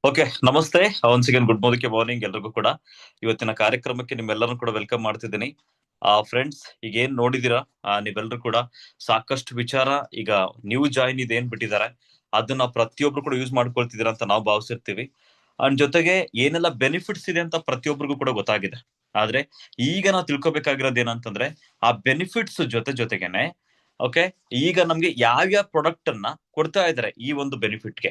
Okay, ನಮಸ್ತೆ. Once again good morning ಎಲ್ರಿಗೂ ಕೂಡ. ಇವತ್ತಿನ ಕಾರ್ಯಕ್ರಮಕ್ಕೆ ನಿಮ್ಮೆಲ್ಲರನ್ನು ಕೂಡ ವೆಲ್ಕಮ್ ಮಾಡ್ತಿದ್ದೀನಿ. ಫ್ರೆಂಡ್ಸ್, ಈಗ ಏನ್ ನೋಡಿದೀರಾ, ನೀವೆಲ್ಲರೂ ಕೂಡ ಸಾಕಷ್ಟು ವಿಚಾರ ಈಗ ನ್ಯೂ ಜಾಯಿನ್ ಇದೇನ್ ಬಿಟ್ಟಿದ್ದಾರೆ ಅದನ್ನ ಪ್ರತಿಯೊಬ್ರು ಕೂಡ ಯೂಸ್ ಮಾಡ್ಕೊಳ್ತಿದ್ದೀರಾ ಅಂತ ನಾವು ಭಾವಿಸಿರ್ತೀವಿ. ಅಂಡ್ ಜೊತೆಗೆ ಏನೆಲ್ಲ ಬೆನಿಫಿಟ್ಸ್ ಇದೆ ಅಂತ ಪ್ರತಿಯೊಬ್ಬರಿಗೂ ಕೂಡ ಗೊತ್ತಾಗಿದೆ. ಆದ್ರೆ ಈಗ ನಾವು ತಿಳ್ಕೊಬೇಕಾಗಿರೋದು ಏನಂತಂದ್ರೆ ಆ ಬೆನಿಫಿಟ್ಸ್ ಜೊತೆಗೇನೆ ಓಕೆ, ಈಗ ನಮ್ಗೆ ಯಾವ್ಯಾವ ಪ್ರಾಡಕ್ಟ್ ಅನ್ನ ಕೊಡ್ತಾ ಇದಾರೆ ಈ ಒಂದು ಬೆನಿಫಿಟ್ಗೆ.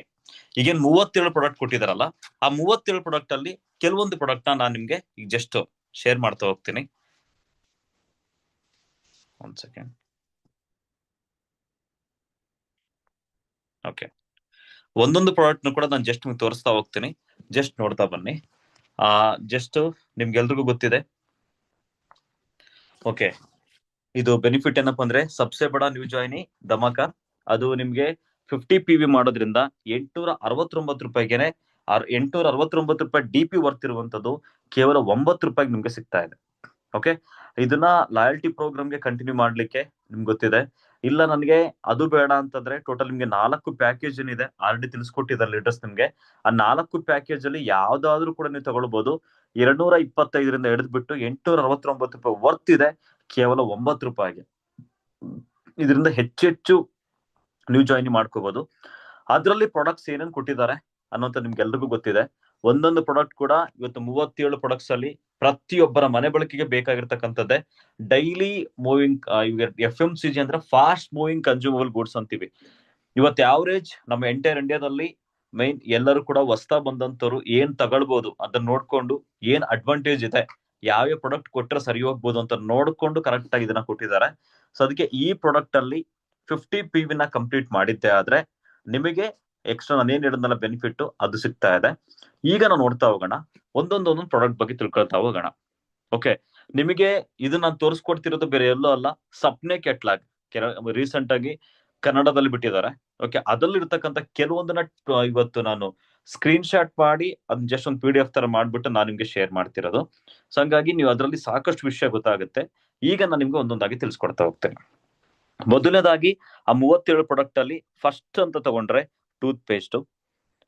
ಈಗೇನ್ 37 ಪ್ರಾಡಕ್ಟ್ ಕೊಟ್ಟಿದಾರಲ್ಲ, ಆ 37 ಪ್ರಾಡಕ್ಟ್ ಅಲ್ಲಿ ಕೆಲವೊಂದು ಪ್ರಾಡಕ್ಟ್ ನಾನು ನಿಮ್ಗೆ ಈಗ ಜಸ್ಟ್ ಶೇರ್ ಮಾಡ್ತಾ ಹೋಗ್ತೀನಿ. ಒಂದ್ ಸೆಕೆಂಡ್. ಓಕೆ, ಒಂದೊಂದು ಪ್ರಾಡಕ್ಟ್ ಕೂಡ ನಾನು ಜಸ್ಟ್ ನಿಮ್ಗೆ ತೋರಿಸ್ತಾ ಹೋಗ್ತೀನಿ. ಜಸ್ಟ್ ನೋಡ್ತಾ ಬನ್ನಿ. ಜಸ್ಟ್ ನಿಮ್ಗೆಲ್ರಿಗೂ ಗೊತ್ತಿದೆ. ಓಕೆ, ಇದು ಬೆನಿಫಿಟ್ ಏನಪ್ಪಾ ಅಂದ್ರೆ ಸಬ್ಸೆ ಬಡ ನ್ಯೂ ಜಾಯಿನಿ ಧಮಾಕ. ಅದು ನಿಮ್ಗೆ 50 PV ಮಾಡೋದ್ರಿಂದ 869 ರೂಪಾಯಿಗೆನೆ 869 ರೂಪಾಯಿ DP ವರ್ತ್ ಇರುವಂತದ್ದು ಕೇವಲ 9 ರೂಪಾಯಿಗೆ ನಿಮ್ಗೆ ಸಿಗ್ತಾ ಇದೆ. ಓಕೆ, ಇದನ್ನ ಲಾಯಲ್ಟಿ ಪ್ರೋಗ್ರಾಮ್ಗೆ ಕಂಟಿನ್ಯೂ ಮಾಡ್ಲಿಕ್ಕೆ ನಿಮ್ಗೆ ಗೊತ್ತಿದೆ. ಇಲ್ಲ ನನಗೆ ಅದು ಬೇಡ ಅಂತಂದ್ರೆ ಟೋಟಲ್ ನಿಮ್ಗೆ 4 ಪ್ಯಾಕೇಜ್ ಏನಿದೆ ಆಲ್ರೆಡಿ ತಿಳಿಸ್ಕೊಟ್ಟಿದ್ದಾರೆ ಲೀಡರ್ಸ್ ನಿಮ್ಗೆ. ಆ 4 ಪ್ಯಾಕೇಜ್ ಅಲ್ಲಿ ಯಾವ್ದಾದ್ರು ಕೂಡ ನೀವು ತಗೊಳ್ಬಹುದು. 225ರಿಂದ ಹಿಡಿದ್ಬಿಟ್ಟು 869 ರೂಪಾಯಿ ವರ್ತ್ ಇದೆ ಕೇವಲ 9 ರೂಪಾಯಿಗೆ. ಇದರಿಂದ ಹೆಚ್ಚೆಚ್ಚು ನೀವು ಜಾಯಿನ್ ಮಾಡ್ಕೋಬಹುದು. ಅದರಲ್ಲಿ ಪ್ರಾಡಕ್ಟ್ಸ್ ಏನೇನ್ ಕೊಟ್ಟಿದ್ದಾರೆ ಅನ್ನೋಂತ ನಿಮ್ಗೆ ಎಲ್ರಿಗೂ ಗೊತ್ತಿದೆ. ಒಂದೊಂದು ಪ್ರಾಡಕ್ಟ್ ಕೂಡ ಇವತ್ತು 37 ಪ್ರಾಡಕ್ಟ್ಸ್ ಅಲ್ಲಿ ಪ್ರತಿಯೊಬ್ಬರ ಮನೆ ಬಳಕೆಗೆ ಬೇಕಾಗಿರ್ತಕ್ಕಂಥದ್ದೇ ಡೈಲಿ ಮೂವಿಂಗ್. FMCG ಅಂದ್ರೆ ಫಾಸ್ಟ್ ಮೂವಿಂಗ್ ಕನ್ಸ್ಯೂಮಬಲ್ ಗೂಡ್ಸ್ ಅಂತೀವಿ. ಇವತ್ತು ಆವರೇಜ್ ನಮ್ಮ ಎಂಟೈರ್ ಇಂಡಿಯಾದಲ್ಲಿ ಮೈನ್ ಎಲ್ಲರೂ ಕೂಡ ಹೊಸ್ತಾ ಬಂದಂತವ್ರು ಏನ್ ತಗೊಳ್ಬಹುದು ಅದನ್ನ ನೋಡ್ಕೊಂಡು ಏನ್ ಅಡ್ವಾಂಟೇಜ್ ಇದೆ, ಯಾವ್ಯಾವ ಪ್ರಾಡಕ್ಟ್ ಕೊಟ್ರೆ ಸರಿ ಹೋಗ್ಬೋದು ಅಂತ ನೋಡ್ಕೊಂಡು ಕರೆಕ್ಟ್ ಆಗಿ ಇದನ್ನ ಕೊಟ್ಟಿದ್ದಾರೆ. ಸೊ ಅದಕ್ಕೆ ಈ ಪ್ರಾಡಕ್ಟ್ ಅಲ್ಲಿ 50 PV ನ ಕಂಪ್ಲೀಟ್ ಮಾಡಿದ್ದೆ ಆದ್ರೆ ನಿಮಗೆ ಎಕ್ಸ್ಟ್ರಾ ನಾನೇನ್ ಹೇಳಿದ್ನಲ್ಲ ಬೆನಿಫಿಟ್ ಅದು ಸಿಗ್ತಾ ಇದೆ. ಈಗ ನಾವು ನೋಡ್ತಾ ಹೋಗೋಣ, ಒಂದೊಂದೊಂದೊಂದು ಪ್ರಾಡಕ್ಟ್ ಬಗ್ಗೆ ತಿಳ್ಕೊಳ್ತಾ ಹೋಗೋಣ. ಓಕೆ, ನಿಮಗೆ ಇದು ನಾನು ತೋರಿಸ್ಕೊಡ್ತಿರೋದು ಬೇರೆ ಎಲ್ಲೋ ಅಲ್ಲ, ಸಪ್ನೆ ಕೆಟ್ಲಾಗ್ ರೀಸೆಂಟ್ ಆಗಿ ಕನ್ನಡದಲ್ಲಿ ಬಿಟ್ಟಿದ್ದಾರೆ. ಓಕೆ, ಅದ್ರಲ್ಲಿ ಇರ್ತಕ್ಕಂಥ ಕೆಲವೊಂದನ್ನ ಇವತ್ತು ನಾನು ಸ್ಕ್ರೀನ್ ಶಾಟ್ ಮಾಡಿ ಅದನ್ನ ಜಸ್ಟ್ ಒಂದು PDF ತರ ಮಾಡ್ಬಿಟ್ಟು ನಾನು ನಿಮ್ಗೆ ಶೇರ್ ಮಾಡ್ತಿರೋದು. ಸೊ ಹಂಗಾಗಿ ನೀವು ಅದರಲ್ಲಿ ಸಾಕಷ್ಟು ವಿಷಯ ಗೊತ್ತಾಗುತ್ತೆ. ಈಗ ನಾನು ನಿಮ್ಗೆ ಒಂದೊಂದಾಗಿ ತಿಳಿಸ್ಕೊಡ್ತಾ ಹೋಗ್ತೇನೆ. ಮೊದಲನೇದಾಗಿ ಆ 37 ಪ್ರಾಡಕ್ಟ್ ಅಲ್ಲಿ ಫಸ್ಟ್ ಅಂತ ತಗೊಂಡ್ರೆ toothpaste.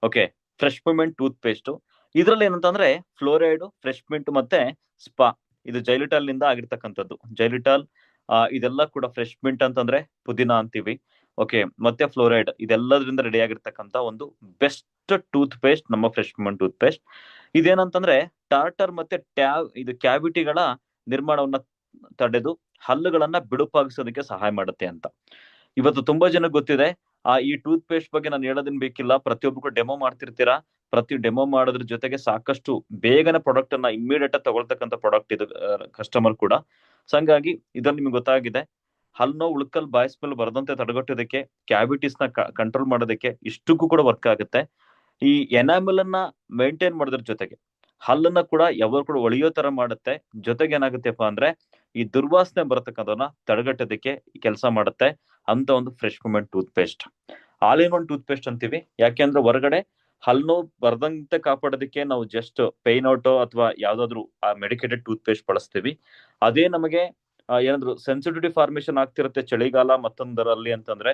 Okay, fresh moment toothpaste. ಇದ್ರಲ್ಲಿ ಏನಂತಂದ್ರೆ ಫ್ಲೋರೈಡ್, ಫ್ರೆಶ್ ಮಿಂಟ್ ಮತ್ತೆ ಸ್ಪಾ. ಇದು ಜೈಲಿಟಾಲ್ ನಿಂದ ಆಗಿರ್ತಕ್ಕಂಥದ್ದು. ಜೈಲಿಟಾಲ್ ಇದೆಲ್ಲ ಕೂಡ ಫ್ರೆಶ್ ಮಿಂಟ್ ಅಂತಂದ್ರೆ ಪುದೀನ ಅಂತೀವಿ. ಓಕೆ, ಮತ್ತೆ ಫ್ಲೋರೈಡ್ ಇದೆಲ್ಲದರಿಂದ ರೆಡಿ ಆಗಿರ್ತಕ್ಕಂಥ ಒಂದು ಬೆಸ್ಟ್ ಟೂತ್ ಪೇಸ್ಟ್ ನಮ್ಮ ಫ್ರೆಶ್ ಮೂಮೆಂಟ್ ಟೂತ್ ಪೇಸ್ಟ್. ಇದೇನಂತಂದ್ರೆ ಟಾರ್ಟರ್ ಮತ್ತೆ ಇದು ಕ್ಯಾವಿಟಿಗಳ ನಿರ್ಮಾಣವನ್ನ ತಡೆದು ಹಲ್ಲುಗಳನ್ನ ಬಿಡುಪಾಗಿಸೋದಕ್ಕೆ ಸಹಾಯ ಮಾಡುತ್ತೆ ಅಂತ. ಇವತ್ತು ತುಂಬಾ ಜನಕ್ಕೆ ಗೊತ್ತಿದೆ. ಈ ಟೂತ್ ಪೇಸ್ಟ್ ಬಗ್ಗೆ ನಾನು ಹೇಳೋದನ್ ಬೇಕಿಲ್ಲ, ಪ್ರತಿಯೊಬ್ಬರು ಡೆಮೋ ಮಾಡ್ತಿರ್ತೀರಾ. ಪ್ರತಿ ಡೆಮೋ ಮಾಡೋದ್ರ ಜೊತೆಗೆ ಸಾಕಷ್ಟು ಬೇಗನೆ ಪ್ರಾಡಕ್ಟ್ ಅನ್ನ ಇಮ್ಮಿಡಿಯೇಟ್ ಆಗಿ ತಗೊಳ್ತಕ್ಕಂಥ ಪ್ರಾಡಕ್ಟ್ ಇದು ಕಸ್ಟಮರ್ ಕೂಡ. ಸೊ ಹಂಗಾಗಿ ಇದ್ರಲ್ಲಿ ನಿಮ್ಗೆ ಗೊತ್ತಾಗಿದೆ, ಹಲ್ಲು ನೋವು, ಉಳ್ಕಲ್, ಬಾಯ್ ಸ್ಮೆಲ್ ಬರದಂತೆ ತಡೆಗಟ್ಟೋದಕ್ಕೆ, ಕ್ಯಾವಿಟೀಸ್ ನ ಕಂಟ್ರೋಲ್ ಮಾಡೋದಕ್ಕೆ ಇಷ್ಟಕ್ಕೂ ಕೂಡ ವರ್ಕ್ ಆಗುತ್ತೆ. ಈ ಎನಾಮಲ್ ಅನ್ನ ಮೇಂಟೈನ್ ಮಾಡೋದ್ರ ಜೊತೆಗೆ ಹಲ್ಲನ್ನ ಕೂಡ ಯಾವಾಗ ಕೂಡ ಒಳಿಯೋ ತರ ಮಾಡುತ್ತೆ. ಜೊತೆಗೆ ಏನಾಗುತ್ತೆಪ್ಪ ಅಂದ್ರೆ ಈ ದುರ್ವಾಸನೆ ಬರತಕ್ಕಂಥವನ್ನ ತಡೆಗಟ್ಟೋದಕ್ಕೆ ಕೆಲಸ ಮಾಡುತ್ತೆ ಅಂತ ಒಂದು fresh moment toothpaste. All in one toothpaste ಅಂತೀವಿ. ಯಾಕೆಂದ್ರೆ ಹೊರಗಡೆ ಹಲ್ಲು ನೋವು ಬರ್ದಂತೆ ಕಾಪಾಡೋದಕ್ಕೆ ನಾವು ಜಸ್ಟ್ ಪೇನ್ ಔಟೋ ಅಥವಾ ಯಾವ್ದಾದ್ರು ಮೆಡಿಕೇಟೆಡ್ ಟೂತ್ ಪೇಸ್ಟ್ ಬಳಸ್ತೀವಿ. ಅದೇ ನಮಗೆ ಏನಾದ್ರು ಸೆನ್ಸಿಟಿವಿಟಿ ಫಾರ್ಮೇಶನ್ ಆಗ್ತಿರುತ್ತೆ ಚಳಿಗಾಲ ಮತ್ತೊಂದರಲ್ಲಿ ಅಂತಂದ್ರೆ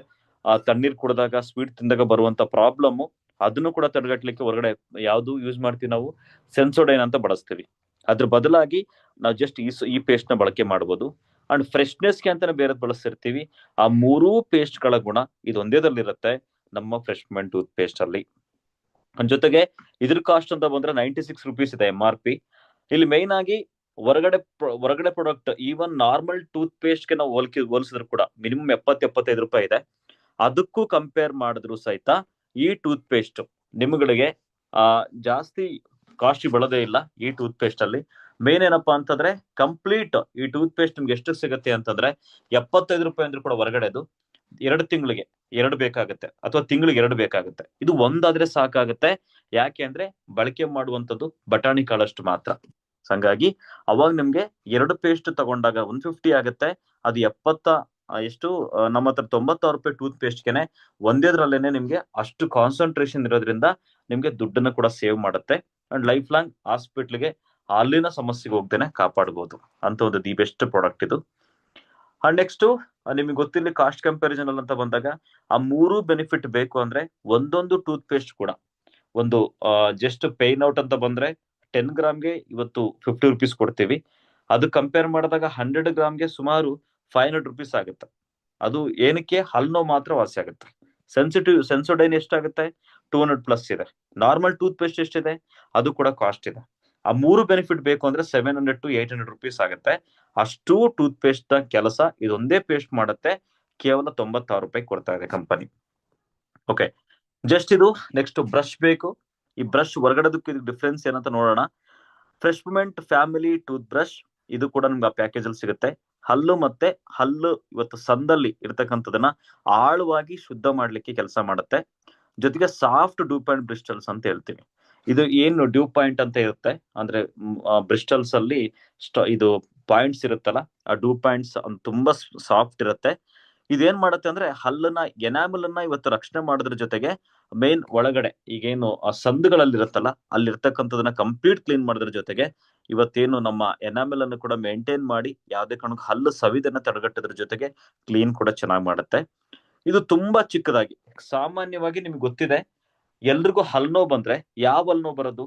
ತಣ್ಣೀರ್ ಕುಡಿದಾಗ, ಸ್ವೀಟ್ ತಿಂದಾಗ ಬರುವಂತ ಪ್ರಾಬ್ಲಮ್, ಅದನ್ನು ಕೂಡ ತಡೆಗಟ್ಟಲಿಕ್ಕೆ ಹೊರಗಡೆ ಯಾವ್ದು ಯೂಸ್ ಮಾಡ್ತೀವಿ ನಾವು, ಸೆನ್ಸೋಡೈನ್ ಅಂತ ಬಳಸ್ತೀವಿ. ಅದ್ರ ಬದಲಾಗಿ ನಾವು ಜಸ್ಟ್ ಈ ಪೇಸ್ಟ್ ನ ಬಳಕೆ ಮಾಡಬಹುದು. ಅಂಡ್ ಫ್ರೆಶ್ನೆಸ್ಗೆ ಅಂತಾನೆ ಬೇರೆ ಬಳಸ್ತಿರ್ತೀವಿ. ಆ ಮೂರೂ ಪೇಸ್ಟ್ ಗಳ ಗುಣ ಇದೊಂದೇದಲ್ಲಿರುತ್ತೆ ನಮ್ಮ ಫ್ರೆಶ್ ಮೂಮೆಂಟ್ ಟೂತ್ ಪೇಸ್ಟ್ ಅಲ್ಲಿ. ಜೊತೆಗೆ ಇದ್ರ ಕಾಸ್ಟ್ ಅಂತ ಬಂದ್ರೆ 96 ರೂಪೀಸ್ ಇದೆ MRP. ಇಲ್ಲಿ ಮೈನ್ ಆಗಿ ಹೊರಗಡೆ product even normal tooth paste ಗೆ ನಾವು ಹೋಲಿಸಿದ್ರು ಕೂಡ ಮಿನಿಮಮ್ 70-75 ರೂಪಾಯಿ ಇದೆ. ಅದಕ್ಕೂ ಕಂಪೇರ್ ಮಾಡಿದ್ರು ಸಹಿತ ಈ ಟೂತ್ ಪೇಸ್ಟ್ ನಿಮ್ಗಳಿಗೆ ಜಾಸ್ತಿ ಕಾಸ್ಟ್ ಬೀಳೋದೇ ಇಲ್ಲ. ಈ ಟೂತ್ ಪೇಸ್ಟ್ ಅಲ್ಲಿ ಮೇನ್ ಏನಪ್ಪಾ ಅಂತಂದ್ರೆ ಕಂಪ್ಲೀಟ್ ಈ ಟೂತ್ ಪೇಸ್ಟ್ ನಿಮ್ಗೆ ಎಷ್ಟು ಸಿಗುತ್ತೆ ಅಂತಂದ್ರೆ 75 ರೂಪಾಯಿ ಅಂದ್ರೂ ಕೂಡ ಹೊರಗಡೆದು 2 ತಿಂಗಳಿಗೆ 2 ಬೇಕಾಗುತ್ತೆ, ಅಥವಾ ತಿಂಗಳಿಗೆ 2 ಬೇಕಾಗುತ್ತೆ. ಇದು ಒಂದಾದ್ರೆ ಸಾಕಾಗುತ್ತೆ. ಯಾಕೆ ಅಂದ್ರೆ ಬಳಕೆ ಮಾಡುವಂತದ್ದು ಬಟಾಣಿ ಕಾಳಷ್ಟು ಮಾತ್ರ. ಹಂಗಾಗಿ ಅವಾಗ ನಿಮ್ಗೆ 2 ಪೇಸ್ಟ್ ತಗೊಂಡಾಗ 150 ಆಗುತ್ತೆ. ಅದು ಎಷ್ಟು ನಮ್ಮ ಹತ್ರ 96 ರೂಪಾಯಿ ಟೂತ್ ಪೇಸ್ಟ್ಗೆನೆ ಒಂದೇದ್ರಲ್ಲೇನೆ ನಿಮ್ಗೆ ಅಷ್ಟು ಕಾನ್ಸಂಟ್ರೇಷನ್ ಇರೋದ್ರಿಂದ ನಿಮ್ಗೆ ದುಡ್ಡನ್ನ ಕೂಡ ಸೇವ್ ಮಾಡುತ್ತೆ. ಅಂಡ್ ಲೈಫ್ ಲಾಂಗ್ ಹಾಸ್ಪಿಟ್ಲ್ಗೆ ಅಲ್ಲಿನ ಸಮಸ್ಯೆಗೆ ಹೋಗ್ದೇನೆ ಕಾಪಾಡಬಹುದು ಅಂತ ಒಂದು ದಿ ಬೆಸ್ಟ್ ಪ್ರಾಡಕ್ಟ್ ಇದು. ಅಂಡ್ ನೆಕ್ಸ್ಟ್ ನಿಮ್ಗೆ ಗೊತ್ತಿಲ್ಲ, ಕಾಸ್ಟ್ ಕಂಪ್ಯಾರಿಸನ್ ಅಂತ ಬಂದಾಗ ಆ ಮೂರು ಬೆನಿಫಿಟ್ ಬೇಕು ಅಂದ್ರೆ ಒಂದೊಂದು ಟೂತ್ ಪೇಸ್ಟ್ ಕೂಡ ಒಂದು ಜಸ್ಟ್ ಪೇನ್ ಔಟ್ ಅಂತ ಬಂದ್ರೆ 10 ಗ್ರಾಮ್ಗೆ ಇವತ್ತು 50 ರುಪೀಸ್ ಕೊಡ್ತೀವಿ. ಅದು ಕಂಪೇರ್ ಮಾಡಿದಾಗ 100 ಗ್ರಾಮ್ಗೆ ಸುಮಾರು 500 ರುಪೀಸ್ ಆಗುತ್ತೆ. ಅದು ಏನಕ್ಕೆ ಹಲ್ಲು ನೋವು ಮಾತ್ರ ವಾಸಿ ಆಗುತ್ತೆ. ಸೆನ್ಸೋಡೈನ್ ಎಷ್ಟಾಗುತ್ತೆ? 200+ ಇದೆ. ನಾರ್ಮಲ್ ಟೂತ್ ಪೇಸ್ಟ್ ಎಷ್ಟಿದೆ? ಅದು ಕೂಡ ಕಾಸ್ಟ್ ಇದೆ. ಆ 3 ಬೆನಿಫಿಟ್ ಬೇಕು ಅಂದ್ರೆ 700 to 800 ರುಪೀಸ್ ಆಗುತ್ತೆ. ಅಷ್ಟು ಟೂತ್ ಪೇಸ್ಟ್ ನ ಕೆಲಸ ಇದೊಂದೇ ಪೇಸ್ಟ್ ಮಾಡುತ್ತೆ. ಕೇವಲ 96 ರೂಪಾಯಿ ಕೊಡ್ತಾ ಇದೆ ಕಂಪನಿ. ಓಕೆ, ಜಸ್ಟ್ ಇದು. ನೆಕ್ಸ್ಟ್ ಬ್ರಷ್ ಬೇಕು. ಈ ಬ್ರಷ್ ಹೊರಗಡೆದಕ್ಕೂ ಇದು ಡಿಫ್ರೆನ್ಸ್ ಏನಂತ ನೋಡೋಣ. Fresh moment family toothbrush, ಇದು ಕೂಡ ನಿಮ್ಗೆ ಆ ಪ್ಯಾಕೇಜ್ ಅಲ್ಲಿ ಸಿಗುತ್ತೆ. ಹಲ್ಲು ಮತ್ತೆ ಹಲ್ಲು ಇವತ್ತು ಸಂದಲ್ಲಿ ಇರ್ತಕ್ಕಂಥದನ್ನ ಆಳವಾಗಿ ಶುದ್ಧ ಮಾಡ್ಲಿಕ್ಕೆ ಕೆಲಸ ಮಾಡುತ್ತೆ. ಜೊತೆಗೆ ಸಾಫ್ಟ್ ಡ್ಯೂ ಪಾಯಿಂಟ್ ಬ್ರಿಸ್ಟಲ್ಸ್ ಅಂತ ಹೇಳ್ತೀವಿ. ಇದು ಏನು ಡ್ಯೂ ಪಾಯಿಂಟ್ ಅಂತ ಇರುತ್ತೆ ಅಂದ್ರೆ ಬ್ರಿಸ್ಟಲ್ಸ್ ಅಲ್ಲಿ ಇದು ಪಾಯಿಂಟ್ಸ್ ಇರುತ್ತಲ್ಲ, ಆ ಡ್ಯೂ ಪಾಯಿಂಟ್ಸ್ ತುಂಬಾ ಸಾಫ್ಟ್ ಇರುತ್ತೆ. ಇದೇನ್ ಮಾಡುತ್ತೆ ಅಂದ್ರೆ ಹಲ್ಲನ್ನ ಎನಾಮಲ್ ಅನ್ನ ಇವತ್ತು ರಕ್ಷಣೆ ಮಾಡೋದ್ರ ಜೊತೆಗೆ ಮೇನ್ ಒಳಗಡೆ ಈಗೇನು ಆ ಸಂದುಗಳಲ್ಲಿ ಇರುತ್ತಲ್ಲ ಅಲ್ಲಿರ್ತಕ್ಕಂಥದನ್ನ ಕಂಪ್ಲೀಟ್ ಕ್ಲೀನ್ ಮಾಡೋದ್ರ ಜೊತೆಗೆ ಇವತ್ತೇನು ನಮ್ಮ ಎನಾಮಲ್ ಅನ್ನು ಕೂಡ ಮೇಂಟೈನ್ ಮಾಡಿ ಯಾವ್ದೇ ಕಾರಣಕ್ಕೂ ಹಲ್ಲು ಸವಿದನ್ನ ತಡೆಗಟ್ಟೋದ್ರ ಜೊತೆಗೆ ಕ್ಲೀನ್ ಕೂಡ ಚೆನ್ನಾಗಿ ಮಾಡುತ್ತೆ. ಇದು ತುಂಬಾ ಚಿಕ್ಕದಾಗಿ, ಸಾಮಾನ್ಯವಾಗಿ ನಿಮ್ಗೆ ಗೊತ್ತಿದೆ ಎಲ್ರಿಗೂ ಹಲ್ಲು ನೋವು ಬಂದ್ರೆ ಯಾವ ಹಲ್ಲು ನೋವು ಬರೋದು?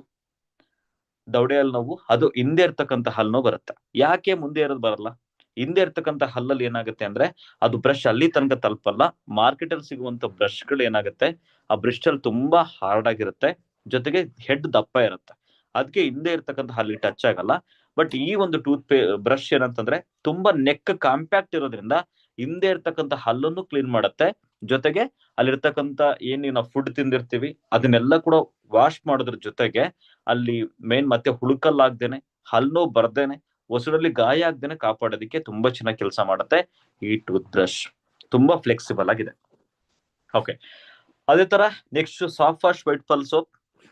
ದವಡೆ ಹಲ್ಲು ನೋವು. ಅದು ಹಿಂದೆ ಇರ್ತಕ್ಕಂಥ ಹಲ್ಲು ನೋವು ಬರುತ್ತೆ. ಯಾಕೆ ಮುಂದೆ ಇರೋದು ಬರಲ್ಲ? ಹಿಂದೆ ಇರ್ತಕ್ಕಂಥ ಹಲ್ಲಲ್ಲಿ ಏನಾಗುತ್ತೆ ಅಂದ್ರೆ ಅದು ಬ್ರಷ್ ಅಲ್ಲಿ ತನಕ ತಲುಪಲ್ಲ. ಮಾರ್ಕೆಟ್ ಅಲ್ಲಿ ಸಿಗುವಂತ ಬ್ರಷ್ ಗಳು ಏನಾಗುತ್ತೆ, ಆ ಬ್ರಿಸ್ಟಲ್ ತುಂಬಾ ಹಾರ್ಡ್ ಆಗಿರುತ್ತೆ, ಜೊತೆಗೆ ಹೆಡ್ ದಪ್ಪ ಇರುತ್ತೆ. ಅದಕ್ಕೆ ಹಿಂದೆ ಇರ್ತಕ್ಕಂಥ ಹಲ್ಲಿಗೆ ಟಚ್ ಆಗಲ್ಲ. ಬಟ್ ಈ ಒಂದು ಬ್ರಷ್ ಏನಂತಂದ್ರೆ ತುಂಬಾ ನೆಕ್ ಕಾಂಪ್ಯಾಕ್ಟ್ ಇರೋದ್ರಿಂದ ಹಿಂದೆ ಇರ್ತಕ್ಕಂಥ ಹಲ್ಲನ್ನು ಕ್ಲೀನ್ ಮಾಡುತ್ತೆ. ಜೊತೆಗೆ ಅಲ್ಲಿರ್ತಕ್ಕಂಥ ಏನ್ ನಾವು ಫುಡ್ ತಿಂದಿರ್ತೀವಿ ಅದನ್ನೆಲ್ಲ ಕೂಡ ವಾಶ್ ಮಾಡೋದ್ರ ಜೊತೆಗೆ ಅಲ್ಲಿ ಮೇನ್ ಮತ್ತೆ ಹುಳುಕಲ್ಲಾಗ್ದೇನೆ, ಹಲ್ಲು ನೋವು ಬರ್ದೇನೆ, ಹೊಸಡಲ್ಲಿ ಗಾಯ ಆಗ್ದೇನೆ ಕಾಪಾಡೋದಕ್ಕೆ ತುಂಬಾ ಚೆನ್ನಾಗಿ ಕೆಲಸ ಮಾಡುತ್ತೆ ಈ ಟೂತ್ ಬ್ರಷ್. ತುಂಬಾ ಫ್ಲೆಕ್ಸಿಬಲ್ ಆಗಿದೆ. ಓಕೆ, ಅದೇ ತರ next soft wash white pearl soap.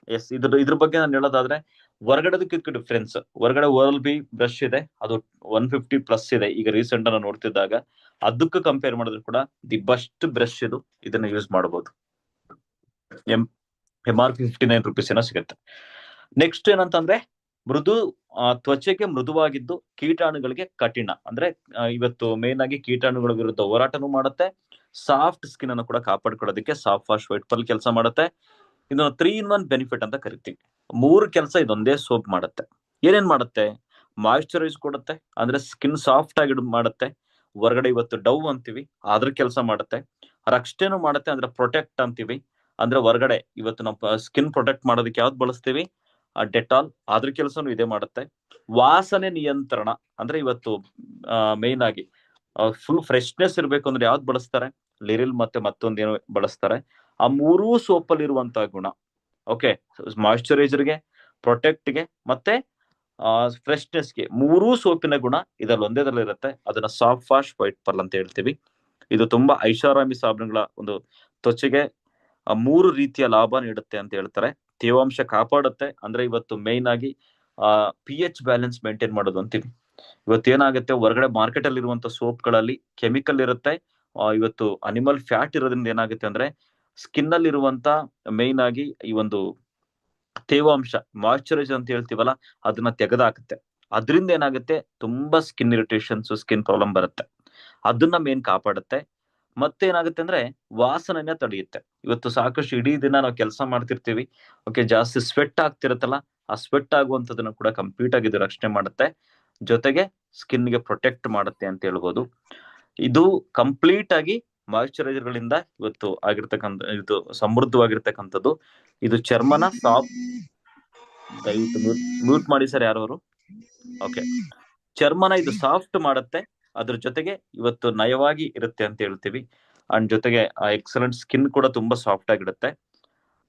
Yes, ಇದ್ರ ಬಗ್ಗೆ ನಾನು ಹೇಳೋದಾದ್ರೆ ಹೊರಗಡೆದಕ್ಕೆ ಇದಕ್ಕೆ ಡಿಫ್ರೆನ್ಸ್. ಹೊರಗಡೆ ಓರಲ್ ಬಿ ಬ್ರಷ್ ಇದೆ, ಅದು 150+ ಇದೆ. ಈಗ ರೀಸೆಂಟ್ ನಾನು ನೋಡ್ತಿದ್ದಾಗ ಅದಕ್ಕೂ ಕಂಪೇರ್ ಮಾಡಿದ್ರು ಕೂಡ ದಿ ಬೆಸ್ಟ್ ಬ್ರಷ್ ಇದು. ಇದನ್ನ ಯೂಸ್ ಮಾಡಬಹುದು. MRP 59 ರುಪೀಸ್ ಏನೋ ಸಿಗುತ್ತೆ. ನೆಕ್ಸ್ಟ್ ಏನಂತಂದ್ರೆ ಮೃದು ತ್ವಚೆಗೆ ಮೃದುವಾಗಿದ್ದು ಕೀಟಾಣುಗಳಿಗೆ ಕಠಿಣ. ಅಂದ್ರೆ ಇವತ್ತು ಮೇನ್ ಆಗಿ ಕೀಟಾಣುಗಳ ವಿರುದ್ಧ ಹೋರಾಟನೂ ಮಾಡುತ್ತೆ. ಸಾಫ್ಟ್ ಸ್ಕಿನ್ ಅನ್ನು ಕೂಡ ಕಾಪಾಡ್ಕೊಳ್ಳೋದಕ್ಕೆ ಸಾಫ್ಟ್ ವಾಶ್ ವೈಟ್ ಪಲ್ ಕೆಲಸ ಮಾಡುತ್ತೆ. ಇದನ್ನ 3-in-1 ಬೆನಿಫಿಟ್ ಅಂತ ಕರಿತೀವಿ. 3 ಕೆಲಸ ಇದೊಂದೇ ಸೋಪ್ ಮಾಡುತ್ತೆ. ಏನೇನ್ ಮಾಡುತ್ತೆ? ಮಾಯಿಶ್ಚರೈಸ್ ಕೊಡುತ್ತೆ, ಅಂದ್ರೆ ಸ್ಕಿನ್ ಸಾಫ್ಟ್ ಆಗಿ ಮಾಡುತ್ತೆ. ಹೊರಗಡೆ ಇವತ್ತು ಡವ್ ಅಂತೀವಿ, ಅದ್ರ ಕೆಲಸ ಮಾಡುತ್ತೆ. ರಕ್ಷಣೆನೂ ಮಾಡುತ್ತೆ, ಅಂದ್ರೆ ಪ್ರೊಟೆಕ್ಟ್ ಅಂತೀವಿ. ಅಂದ್ರೆ ಹೊರಗಡೆ ಇವತ್ತು ನಾವು ಸ್ಕಿನ್ ಪ್ರೊಟೆಕ್ಟ್ ಮಾಡೋದಕ್ಕೆ ಯಾವ್ದು ಬಳಸ್ತೀವಿ? ಡೆಟಾಲ್, ಅದ್ರ ಕೆಲಸನೂ ಇದೇ ಮಾಡುತ್ತೆ. ವಾಸನೆ ನಿಯಂತ್ರಣ, ಅಂದ್ರೆ ಇವತ್ತು ಮೇನ್ ಆಗಿ ಫುಲ್ ಫ್ರೆಶ್ನೆಸ್ ಇರ್ಬೇಕು ಅಂದ್ರೆ ಯಾವ್ದು ಬಳಸ್ತಾರೆ? ಲಿರಿಲ್ ಮತ್ತೆ ಮತ್ತೊಂದೇನು ಬಳಸ್ತಾರೆ. ಆ 3 ಸೋಪಲ್ಲಿ ಇರುವಂತಹ ಗುಣ. ಓಕೆ, ಮಾಯಿಶ್ಚರೈಸರ್ಗೆ, ಪ್ರೊಟೆಕ್ಟ್ಗೆ ಮತ್ತೆ ಫ್ರೆಶ್ನೆಸ್ಗೆ 3 ಸೋಪಿನ ಗುಣ ಇದರಲ್ಲಿ ಒಂದೇದ್ರಲ್ಲಿ ಇರುತ್ತೆ. ಅದನ್ನ ಸಾಫ್ಟ್ ವಾಶ್ ವೈಟ್ ಪಲ್ ಅಂತ ಹೇಳ್ತೀವಿ. ಇದು ತುಂಬಾ ಐಷಾರಾಮಿ ಸಾಬೂನುಗಳ ಒಂದು ತ್ವಚೆಗೆ 3 ರೀತಿಯ ಲಾಭ ನೀಡುತ್ತೆ ಅಂತ ಹೇಳ್ತಾರೆ. ತೇವಾಂಶ ಕಾಪಾಡುತ್ತೆ, ಅಂದ್ರೆ ಇವತ್ತು ಮೇನ್ ಆಗಿ pH ಬ್ಯಾಲೆನ್ಸ್ ಮೇಂಟೈನ್ ಮಾಡೋದು ಅಂತೀವಿ. ಇವತ್ತೇನಾಗುತ್ತೆ, ಹೊರಗಡೆ ಮಾರ್ಕೆಟ್ ಅಲ್ಲಿ ಇರುವಂತ ಸೋಪ್ಗಳಲ್ಲಿ ಕೆಮಿಕಲ್ ಇರುತ್ತೆ. ಇವತ್ತು ಅನಿಮಲ್ ಫ್ಯಾಟ್ ಇರೋದ್ರಿಂದ ಏನಾಗುತ್ತೆ ಅಂದ್ರೆ ಸ್ಕಿನ್ ಅಲ್ಲಿ ಇರುವಂತ ಮೇನ್ ಆಗಿ ಈ ಒಂದು ತೇವಾಂಶ, ಮಾಯಿಶ್ಚರೈಸರ್ ಅಂತ ಹೇಳ್ತೀವಲ್ಲ, ಅದನ್ನ ತೆಗೆದಾಕುತ್ತೆ. ಅದರಿಂದ ಏನಾಗುತ್ತೆ, ತುಂಬಾ ಸ್ಕಿನ್ ಇರಿಟೇಷನ್ಸ್, ಸ್ಕಿನ್ ಪ್ರಾಬ್ಲಮ್ ಬರುತ್ತೆ. ಅದನ್ನ ಮೇನ್ ಕಾಪಾಡುತ್ತೆ. ಮತ್ತೆ ಏನಾಗುತ್ತೆ ಅಂದ್ರೆ ವಾಸನೆನ ತಡೆಯುತ್ತೆ. ಇವತ್ತು ಸಾಕಷ್ಟು ಇಡೀ ದಿನ ನಾವು ಕೆಲಸ ಮಾಡ್ತಿರ್ತೀವಿ, ಓಕೆ, ಜಾಸ್ತಿ ಸ್ವೆಟ್ ಆಗ್ತಿರತ್ತಲ್ಲ, ಆ ಸ್ವೆಟ್ ಆಗುವಂತದನ್ನ ಕೂಡ ಕಂಪ್ಲೀಟ್ ಆಗಿ ಇದು ರಕ್ಷಣೆ ಮಾಡುತ್ತೆ. ಜೊತೆಗೆ ಸ್ಕಿನ್ಗೆ ಪ್ರೊಟೆಕ್ಟ್ ಮಾಡುತ್ತೆ ಅಂತ ಹೇಳ್ಬೋದು. ಇದು ಕಂಪ್ಲೀಟ್ ಆಗಿ ಮಾಯಿಶ್ಚರೈಸರ್ ಗಳಿಂದ ಇವತ್ತು ಆಗಿರ್ತಕ್ಕಂಥ, ಇದು ಸಮೃದ್ಧವಾಗಿರ್ತಕ್ಕಂಥದ್ದು. ಇದು ಚರ್ಮನ ಸಾಫ್ಟ್, ದಯವಿಟ್ಟು ಮ್ಯೂಟ್ ಮಾಡಿ ಸರ್ ಯಾರವರು. ಓಕೆ, ಚರ್ಮನ ಇದು ಸಾಫ್ಟ್ ಮಾಡುತ್ತೆ. ಅದ್ರ ಜೊತೆಗೆ ಇವತ್ತು ನಯವಾಗಿ ಇರುತ್ತೆ ಅಂತ ಹೇಳ್ತೀವಿ. ಅಂಡ್ ಜೊತೆಗೆ ಆ ಎಕ್ಸಲೆಂಟ್ ಸ್ಕಿನ್ ಕೂಡ ತುಂಬಾ ಸಾಫ್ಟ್ ಆಗಿರುತ್ತೆ.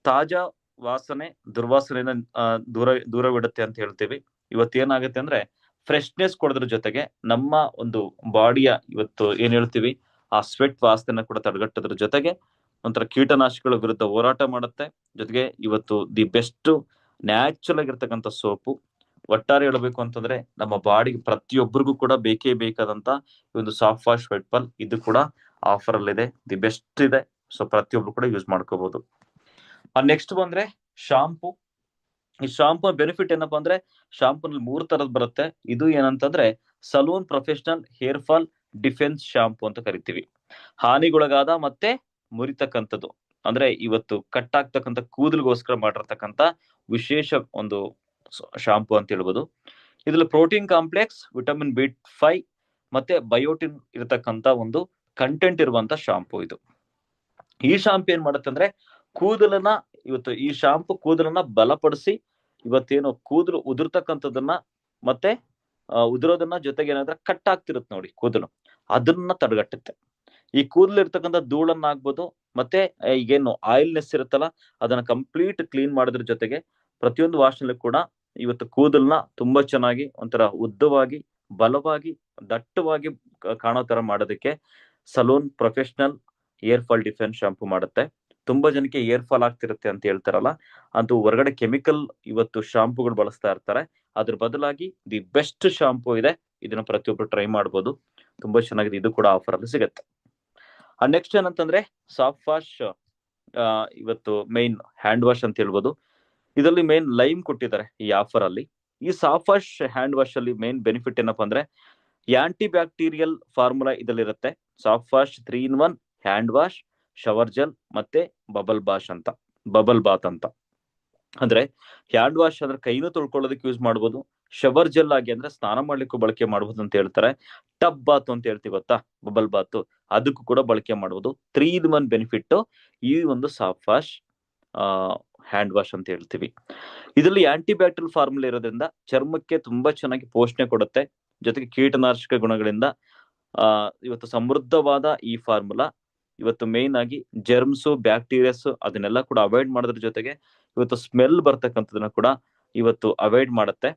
ತಾಜಾ ವಾಸನೆ ದುರ್ವಾಸನೆನ ದೂರವಿಡುತ್ತೆ ಅಂತ ಹೇಳ್ತೀವಿ. ಇವತ್ತೇನಾಗುತ್ತೆ ಅಂದ್ರೆ ಫ್ರೆಶ್ನೆಸ್ ಕೊಡೋದ್ರ ಜೊತೆಗೆ ನಮ್ಮ ಒಂದು ಬಾಡಿಯ ಇವತ್ತು ಏನ್ ಹೇಳ್ತೀವಿ ಆ ಸ್ವೆಟ್ ವಾಸನೆನ ಕೂಡ ತಡೆಗಟ್ಟೋದ್ರ ಜೊತೆಗೆ ಒಂಥರ ಕೀಟನಾಶಕಗಳ ವಿರುದ್ಧ ಹೋರಾಟ ಮಾಡುತ್ತೆ. ಜೊತೆಗೆ ಇವತ್ತು ದಿ ಬೆಸ್ಟ್ ನ್ಯಾಚುರಲ್ ಆಗಿರ್ತಕ್ಕಂಥ ಸೋಪು. ಒಟ್ಟಾರೆ ಹೇಳಬೇಕು ಅಂತಂದ್ರೆ ನಮ್ಮ ಬಾಡಿಗೆ ಪ್ರತಿಯೊಬ್ಬರಿಗೂ ಕೂಡ ಬೇಕೇ ಬೇಕಾದಂತ ಒಂದು ಸಾಫ್ಟ್ ವಾಶ್ ವೈಟ್ ಪಲ್. ಇದು ಕೂಡ ಆಫರ್ ಅಲ್ಲಿ ಇದೆ, ದಿ ಬೆಸ್ಟ್ ಇದೆ. ಸೊ ಪ್ರತಿಯೊಬ್ರು ಕೂಡ ಯೂಸ್ ಮಾಡ್ಕೋಬಹುದು. ನೆಕ್ಸ್ಟ್ ಬಂದ್ರೆ ಶಾಂಪೂ. ಈ ಶಾಂಪೂ ಬೆನಿಫಿಟ್ ಏನಪ್ಪಾ ಅಂದ್ರೆ ಶಾಂಪೂನಲ್ಲಿ 3 ತರದ್ ಬರುತ್ತೆ. ಇದು ಏನಂತಂದ್ರೆ salon professional hair fall defence shampoo ಅಂತ ಕರಿತೀವಿ. ಹಾನಿಗೊಳಗಾದ ಮತ್ತೆ ಮುರಿತಕ್ಕಂಥದ್ದು ಅಂದ್ರೆ ಇವತ್ತು ಕಟ್ ಆಗ್ತಕ್ಕಂಥ ಕೂದಲಿಗೋಸ್ಕರ ಮಾಡಿರ್ತಕ್ಕಂಥ ವಿಶೇಷ ಒಂದು ಶಾಂಪು ಅಂತ ಹೇಳ್ಬೋದು. ಇದ್ರಲ್ಲಿ ಪ್ರೋಟೀನ್ ಕಾಂಪ್ಲೆಕ್ಸ್, ವಿಟಮಿನ್ ಬಿ5 ಮತ್ತೆ ಬಯೋಟಿನ್ ಇರತಕ್ಕಂತ ಒಂದು ಕಂಟೆಂಟ್ ಇರುವಂತ ಶಾಂಪು ಇದು. ಈ ಶಾಂಪು ಏನ್ ಮಾಡುತ್ತೆ ಅಂದ್ರೆ ಕೂದಲನ್ನ ಈ ಶಾಂಪು ಕೂದಲನ್ನ ಬಲಪಡಿಸಿ ಇವತ್ತೇನು ಕೂದಲು ಉದುರ್ತಕ್ಕಂಥದನ್ನ ಮತ್ತೆ ಉದುರೋದನ್ನ ಜೊತೆಗೆ ಏನಾದ್ರೆ ಕಟ್ ಆಗ್ತಿರುತ್ತೆ ನೋಡಿ ಕೂದಲು, ಅದನ್ನ ತಡೆಗಟ್ಟುತ್ತೆ. ಈ ಕೂದಲು ಇರ್ತಕ್ಕಂಥ ಧೂಳನ್ನ ಆಗ್ಬೋದು ಮತ್ತೆ ಈಗೇನು ಆಯಿಲ್ನೆಸ್ ಇರುತ್ತಲ್ಲ ಅದನ್ನ ಕಂಪ್ಲೀಟ್ ಕ್ಲೀನ್ ಮಾಡೋದ್ರ ಜೊತೆಗೆ ಪ್ರತಿಯೊಂದು ವಾಶ್ನಲ್ಲಿ ಕೂಡ ಇವತ್ತು ಕೂದಲನ್ನ ತುಂಬಾ ಚೆನ್ನಾಗಿ ಒಂಥರ ಉದ್ದವಾಗಿ ಬಲವಾಗಿ ದಟ್ಟವಾಗಿ ಕಾಣೋ ತರ ಮಾಡೋದಕ್ಕೆ salon professional hair fall defence shampoo ಮಾಡುತ್ತೆ. ತುಂಬಾ ಜನಕ್ಕೆ ಏರ್ ಫಾಲ್ ಆಗ್ತಿರುತ್ತೆ ಅಂತ ಹೇಳ್ತಾರಲ್ಲ, ಅಂತೂ ಹೊರಗಡೆ ಕೆಮಿಕಲ್ ಇವತ್ತು ಶಾಂಪುಗಳು ಬಳಸ್ತಾ ಇರ್ತಾರೆ. ಅದ್ರ ಬದಲಾಗಿ ದಿ ಬೆಸ್ಟ್ ಶಾಂಪು ಇದೆ, ಇದನ್ನ ಪ್ರತಿಯೊಬ್ರು ಟ್ರೈ ಮಾಡ್ಬೋದು, ತುಂಬಾ ಚೆನ್ನಾಗಿದೆ. ಇದು ಕೂಡ ಆಫರ್ ಅಲ್ಲಿ ಸಿಗುತ್ತೆ. ನೆಕ್ಸ್ಟ್ ಏನಂತಂದ್ರೆ ಸಾಫ್ಟ್ ವಾಶ್, ಇವತ್ತು ಮೈನ್ ಹ್ಯಾಂಡ್ ವಾಶ್ ಅಂತ ಹೇಳ್ಬೋದು. ಇದರಲ್ಲಿ ಮೇನ್ ಲೈಮ್ ಕೊಟ್ಟಿದ್ದಾರೆ ಈ ಆಫರ್ ಅಲ್ಲಿ. ಈ ಸಾಫ್ಟ್ ವಾಶ್ ಹ್ಯಾಂಡ್ ವಾಶ್ ಅಲ್ಲಿ ಮೇನ್ ಬೆನಿಫಿಟ್ ಏನಪ್ಪಾ ಅಂದ್ರೆ ಆಂಟಿ ಬ್ಯಾಕ್ಟೀರಿಯಲ್ ಫಾರ್ಮುಲಾ ಇದರಲ್ಲಿರುತ್ತೆ. Soft wash 3-in-1 hand wash, shower gel ಮತ್ತೆ ಬಬಲ್ ಬಾತ್ ಅಂತ. ಅಂದ್ರೆ ಹ್ಯಾಂಡ್ ವಾಶ್ ಅಂದ್ರೆ ಕೈನೂ ತೊಳ್ಕೊಳ್ಳೋದಕ್ಕೆ ಯೂಸ್ ಮಾಡ್ಬೋದು, ಶವರ್ ಜೆಲ್ ಆಗಿ ಅಂದ್ರೆ ಸ್ನಾನ ಮಾಡ್ಲಿಕ್ಕೂ ಬಳಕೆ ಮಾಡ್ಬೋದು ಅಂತ ಹೇಳ್ತಾರೆ. ಟಬ್ ಬಾತ್ ಅಂತ ಹೇಳ್ತೀವಿ ಗೊತ್ತಾ, ಬಬಲ್ ಬಾತ್, ಅದಕ್ಕೂ ಕೂಡ ಬಳಕೆ ಮಾಡ್ಬೋದು. 3-in-1 ಬೆನಿಫಿಟ್ ಈ ಒಂದು ಸಾಫ್ಟ್ ವಾಶ್ ಹ್ಯಾಂಡ್ ವಾಶ್ ಅಂತ ಹೇಳ್ತೀವಿ. ಇದರಲ್ಲಿ ಆಂಟಿ ಬ್ಯಾಕ್ಟೀರಿಯಲ್ ಫಾರ್ಮುಲಾ ಇರೋದ್ರಿಂದ ಚರ್ಮಕ್ಕೆ ತುಂಬಾ ಚೆನ್ನಾಗಿ ಪೋಷಣೆ ಕೊಡುತ್ತೆ. ಜೊತೆಗೆ ಕೀಟನಾಶಕ ಗುಣಗಳಿಂದ ಇವತ್ತು ಸಮೃದ್ಧವಾದ ಈ ಫಾರ್ಮುಲಾ ಇವತ್ತು ಮೇನ್ ಆಗಿ ಜರ್ಮ್ಸ್, ಬ್ಯಾಕ್ಟೀರಿಯಾಸ್ ಅದನ್ನೆಲ್ಲ ಕೂಡ ಅವಾಯ್ಡ್ ಮಾಡೋದ್ರ ಜೊತೆಗೆ ಇವತ್ತು ಸ್ಮೆಲ್ ಬರ್ತಕ್ಕಂಥದನ್ನ ಕೂಡ ಇವತ್ತು ಅವಾಯ್ಡ್ ಮಾಡುತ್ತೆ.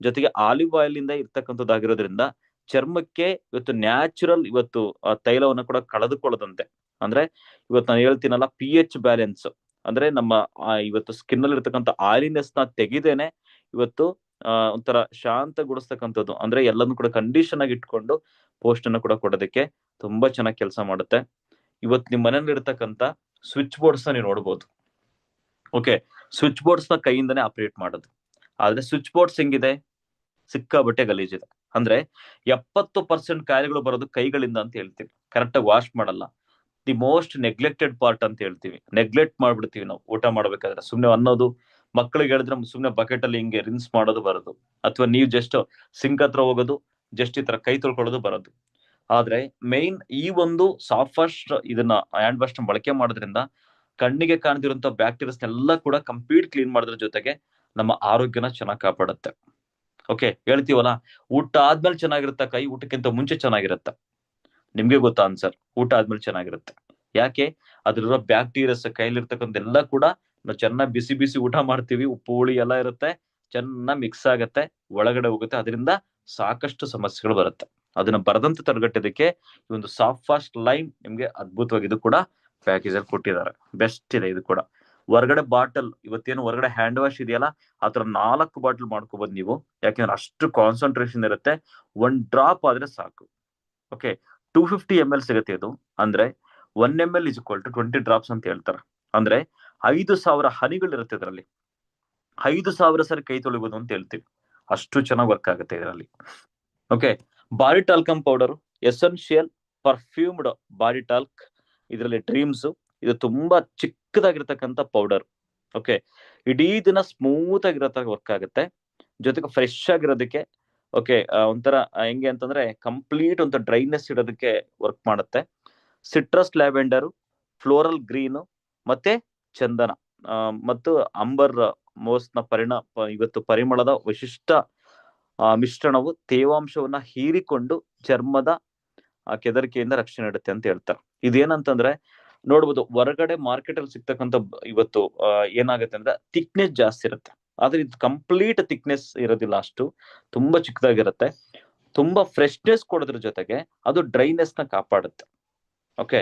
ಜೊತೆಗೆ ಆಲಿವ್ ಆಯಿಲ್ ಇಂದ ಇರ್ತಕ್ಕಂಥದ್ದಾಗಿರೋದ್ರಿಂದ ಚರ್ಮಕ್ಕೆ ಇವತ್ತು ನ್ಯಾಚುರಲ್ ಇವತ್ತು ತೈಲವನ್ನು ಕೂಡ ಕಳೆದುಕೊಳ್ಳದಂತೆ, ಅಂದ್ರೆ ಇವತ್ತು ನಾನು ಹೇಳ್ತೀನಲ್ಲ pH ಬ್ಯಾಲೆನ್ಸ್, ಅಂದ್ರೆ ನಮ್ಮ ಇವತ್ತು ಸ್ಕಿನ್ ಅಲ್ಲಿ ಇರ್ತಕ್ಕಂಥ ಆಯಿಲಿನೆಸ್ ನ ತೆಗಿದೇನೆ ಇವತ್ತು ಒಂಥರ ಶಾಂತಗೊಳಿಸ್ತಕ್ಕಂಥದ್ದು, ಅಂದ್ರೆ ಎಲ್ಲಾನು ಕೂಡ ಕಂಡೀಷನ್ ಆಗಿ ಇಟ್ಕೊಂಡು ಪೋಸ್ಟನ್ನು ಕೂಡ ಕೊಡೋದಕ್ಕೆ ತುಂಬಾ ಚೆನ್ನಾಗಿ ಕೆಲಸ ಮಾಡುತ್ತೆ. ಇವತ್ತು ನಿಮ್ ಮನೇಲಿ ಇರ್ತಕ್ಕಂಥ ಸ್ವಿಚ್ ಬೋರ್ಡ್ಸ್ ನ ನೀವು ನೋಡ್ಬೋದು. ಓಕೆ, ಸ್ವಿಚ್ ಬೋರ್ಡ್ಸ್ ನ ಕೈಯಿಂದನೇ ಆಪರೇಟ್ ಮಾಡೋದು. ಆದ್ರೆ ಸ್ವಿಚ್ ಬೋರ್ಡ್ಸ್ ಹೆಂಗಿದೆ, ಸಿಕ್ಕಾಬಟ್ಟೆ ಗಲೀಜಿದೆ. ಅಂದ್ರೆ 70% ಕಾಯಿಲೆಗಳು ಬರೋದು ಕೈಗಳಿಂದ ಅಂತ ಹೇಳ್ತೀವಿ. ಕರೆಕ್ಟ್ ಆಗಿ ವಾಶ್ ಮಾಡಲ್ಲ, ದಿ ಮೋಸ್ಟ್ ನೆಗ್ಲೆಕ್ಟೆಡ್ ಪಾರ್ಟ್ ಅಂತ ಹೇಳ್ತೀವಿ. ನೆಗ್ಲೆಕ್ಟ್ ಮಾಡ್ಬಿಡ್ತೀವಿ ನಾವು ಊಟ ಮಾಡ್ಬೇಕಾದ್ರೆ. ಸುಮ್ನೆ ಅನ್ನೋದು, ಮಕ್ಕಳಿಗೆ ಹೇಳಿದ್ರೆ ಸುಮ್ನೆ ಬಕೆಟ್ ಅಲ್ಲಿ ಹಿಂಗೆ ರಿನ್ಸ್ ಮಾಡೋದು ಬರೋದು, ಅಥವಾ ನೀವು ಜಸ್ಟ್ ಸಿಂಕ್ ಹತ್ರ ಹೋಗೋದು, ಜಸ್ಟ್ ಈ ತರ ಕೈ ತೊಳ್ಕೊಳ್ಳೋದು ಬರೋದು. ಆದ್ರೆ ಮೇನ್ ಈ ಒಂದು ಸಾಫ್ಟ್ ವಾಶ್ ಇದನ್ನ ಹ್ಯಾಂಡ್ ವಾಶ್ ಬಳಕೆ ಮಾಡೋದ್ರಿಂದ ಕಣ್ಣಿಗೆ ಕಾಣದಿರುವಂತ ಬ್ಯಾಕ್ಟೀರಿಯಾಸ್ ಎಲ್ಲ ಕೂಡ ಕಂಪ್ಲೀಟ್ ಕ್ಲೀನ್ ಮಾಡೋದ್ರ ಜೊತೆಗೆ ನಮ್ಮ ಆರೋಗ್ಯನ ಚೆನ್ನಾಗಿ ಕಾಪಾಡುತ್ತೆ. ಓಕೆ, ಹೇಳ್ತೀವಲ್ಲ ಊಟ ಆದ್ಮೇಲೆ ಚೆನ್ನಾಗಿರುತ್ತೆ ಕೈ, ಊಟಕ್ಕಿಂತ ಮುಂಚೆ ಚೆನ್ನಾಗಿರುತ್ತೆ. ನಿಮ್ಗೆ ಗೊತ್ತಾ ಆನ್ಸರ್, ಊಟ ಆದ್ಮೇಲೆ ಚೆನ್ನಾಗಿರುತ್ತೆ. ಯಾಕೆ? ಅದ್ರಲ್ಲಿರೋ ಬ್ಯಾಕ್ಟೀರಿಯಾಸ್ ಕೈಲಿರ್ತಕ್ಕಂಥ ಎಲ್ಲ ಕೂಡ ನಾವು ಚೆನ್ನಾಗಿ ಬಿಸಿ ಬಿಸಿ ಊಟ ಮಾಡ್ತೀವಿ, ಉಪ್ಪು ಹುಳಿ ಎಲ್ಲ ಇರುತ್ತೆ, ಚೆನ್ನಾಗಿ ಮಿಕ್ಸ್ ಆಗತ್ತೆ, ಒಳಗಡೆ ಹೋಗುತ್ತೆ, ಅದರಿಂದ ಸಾಕಷ್ಟು ಸಮಸ್ಯೆಗಳು ಬರುತ್ತೆ. ಅದನ್ನ ಬರದಂತೆ ತಡೆಗಟ್ಟೋದಕ್ಕೆ ಈ ಒಂದು ಸಾಫ್ಟ್ ವಾಶ್ ಲೈಮ್ ನಿಮ್ಗೆ ಅದ್ಭುತವಾಗಿ ಇದು ಕೂಡ ಪ್ಯಾಕೇಜ್ ಅಲ್ಲಿ ಕೊಟ್ಟಿದ್ದಾರೆ. ಬೆಸ್ಟ್ ಇದೆ ಇದು ಕೂಡ. ಹೊರಗಡೆ ಬಾಟಲ್, ಇವತ್ತೇನು ಹೊರಗಡೆ ಹ್ಯಾಂಡ್ ವಾಶ್ ಇದೆಯಲ್ಲ ಆತರ 4 ಬಾಟಲ್ ಮಾಡ್ಕೋಬಹುದು ನೀವು, ಯಾಕೆಂದ್ರೆ ಅಷ್ಟು ಕಾನ್ಸಂಟ್ರೇಷನ್ ಇರುತ್ತೆ. 1 ಡ್ರಾಪ್ ಆದ್ರೆ ಸಾಕು. ಓಕೆ, 250 ml ಸಿಗುತ್ತೆ ಇದು. ಅಂದ್ರೆ 1 ml is equal to 20 drops ಅಂತ ಹೇಳ್ತಾರೆ. ಅಂದ್ರೆ 5,000 ಹನಿಗಳಿರುತ್ತೆ ಇದರಲ್ಲಿ. 5,000 ಸರಿ ಕೈ ತೊಳಿಬಹುದು ಅಂತ ಹೇಳ್ತೀವಿ, ಅಷ್ಟು ಚೆನ್ನಾಗಿ ವರ್ಕ್ ಆಗುತ್ತೆ ಇದರಲ್ಲಿ. ಓಕೆ, body talcum powder, essential perfumed body talc, ಇದರಲ್ಲಿ ಡ್ರೀಮ್ಸ್, ಇದು ತುಂಬಾ ಚಿಕ್ಕದಾಗಿರ್ತಕ್ಕಂಥ ಪೌಡರ್. ಓಕೆ, ಇಡೀ ದಿನ ಸ್ಮೂತ್ ಆಗಿರತ್ತ ವರ್ಕ್ ಆಗುತ್ತೆ, ಜೊತೆಗೆ ಫ್ರೆಶ್ ಆಗಿರೋದಕ್ಕೆ. ಓಕೆ, ಒಂಥರ ಹೆಂಗೆ ಅಂತಂದ್ರೆ ಕಂಪ್ಲೀಟ್ ಒಂಥರ ಡ್ರೈನೆಸ್ ಇಡೋದಕ್ಕೆ ವರ್ಕ್ ಮಾಡುತ್ತೆ. ಸಿಟ್ರಸ್ ಲ್ಯಾವೆಂಡರ್, ಫ್ಲೋರಲ್ ಗ್ರೀನ್ ಮತ್ತೆ ಚಂದನ ಮತ್ತು ಅಂಬರ್ ಮೋಸ್ನ ಇವತ್ತು ಪರಿಮಳದ ವಿಶಿಷ್ಟ ಮಿಶ್ರಣವು ತೇವಾಂಶವನ್ನ ಹೀರಿಕೊಂಡು ಚರ್ಮದ ಕೆದರಿಕೆಯಿಂದ ರಕ್ಷಣೆ ನೀಡುತ್ತೆ ಅಂತ ಹೇಳ್ತಾರೆ. ಇದೇನಂತಂದ್ರೆ ನೋಡ್ಬೋದು, ಹೊರಗಡೆ ಮಾರ್ಕೆಟ್ ಅಲ್ಲಿ ಸಿಗ್ತಕ್ಕಂಥ ಇವತ್ತು ಏನಾಗುತ್ತೆ ಅಂದ್ರೆ ಥಿಕ್ನೆಸ್ ಜಾಸ್ತಿ ಇರುತ್ತೆ, ಆದ್ರೆ ಇದು ಕಂಪ್ಲೀಟ್ ಥಿಕ್ನೆಸ್ ಇರೋದಿಲ್ಲ, ಅಷ್ಟು ತುಂಬಾ ಚಿಕ್ಕದಾಗಿರುತ್ತೆ. ತುಂಬಾ ಫ್ರೆಶ್ನೆಸ್ ಕೊಡೋದ್ರ ಜೊತೆಗೆ ಅದು ಡ್ರೈನೆಸ್ ನ ಕಾಪಾಡುತ್ತೆ. ಓಕೆ,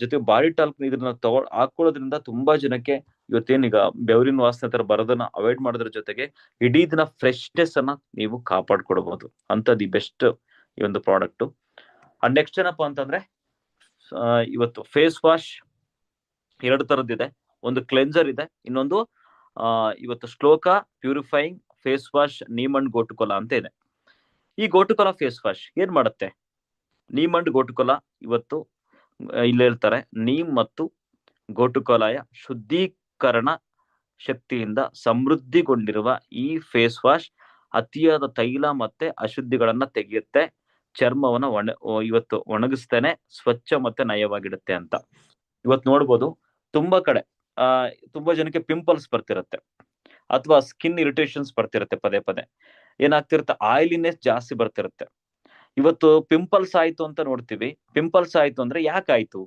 ಜೊತೆ ಬಾಡಿ ಟಾಲ್ಕ್ ಇದನ್ನ ಹಾಕೊಳ್ಳೋದ್ರಿಂದ ತುಂಬಾ ಜನಕ್ಕೆ ಇವತ್ತೇನೀಗ ಬೆವರಿನ ವಾಸನೆ ತರ ಬರೋದನ್ನ ಅವಾಯ್ಡ್ ಮಾಡೋದ್ರ ಜೊತೆಗೆ ಇಡೀ ದಿನ ಫ್ರೆಶ್ನೆಸ್ ಅನ್ನ ನೀವು ಕಾಪಾಡ್ಕೊಡ್ಬಹುದು ಅಂತ ದಿ ಬೆಸ್ಟ್ ಈ ಒಂದು ಪ್ರಾಡಕ್ಟ್. ನೆಕ್ಸ್ಟ್ ಏನಪ್ಪಾ ಅಂತಂದ್ರೆ ಇವತ್ತು ಫೇಸ್ ವಾಶ್ 2 ತರದ್ದಿದೆ. ಒಂದು ಕ್ಲೆನ್ಸರ್ ಇದೆ, ಇನ್ನೊಂದು ಇವತ್ತು Shloka purifying face wash neem and gotu kola ಅಂತ ಇದೆ. ಈ ಗೋಟುಕೊಲ ಫೇಸ್ ವಾಶ್ ಏನ್ ಮಾಡುತ್ತೆ? ನೀಮ್ ಅಂಡ್ ಗೋಟುಕೊಲ ಇವತ್ತು ಇಲ್ಲಿ ಹೇಳ್ತಾರೆ ನೀಮ್ ಮತ್ತು ಗೋಟುಕೋಲಾಯ ಶುದ್ಧೀಕರಣ ಶಕ್ತಿಯಿಂದ ಸಮೃದ್ಧಿಗೊಂಡಿರುವ ಈ ಫೇಸ್ ವಾಶ್ ಅತಿಯಾದ ತೈಲ ಮತ್ತೆ ಅಶುದ್ಧಿಗಳನ್ನ ತೆಗೆಯುತ್ತೆ, ಚರ್ಮವನ್ನ ಇವತ್ತು ಒಣಗಿಸ್ತೇನೆ, ಸ್ವಚ್ಛ ಮತ್ತೆ ನಯವಾಗಿಡುತ್ತೆ ಅಂತ. ಇವತ್ತು ನೋಡ್ಬೋದು ತುಂಬಾ ಕಡೆ ತುಂಬಾ ಜನಕ್ಕೆ ಪಿಂಪಲ್ಸ್ ಬರ್ತಿರತ್ತೆ, ಅಥವಾ ಸ್ಕಿನ್ ಇರಿಟೇಷನ್ಸ್ ಬರ್ತಿರತ್ತೆ, ಪದೇ ಪದೇ ಏನಾಗ್ತಿರುತ್ತೆ, ಆಯಿಲಿನೆಸ್ ಜಾಸ್ತಿ ಬರ್ತಿರತ್ತೆ. ಇವತ್ತು ಪಿಂಪಲ್ಸ್ ಆಯ್ತು ಅಂತ ನೋಡ್ತೀವಿ. ಪಿಂಪಲ್ಸ್ ಆಯ್ತು ಅಂದ್ರೆ ಯಾಕಾಯ್ತು?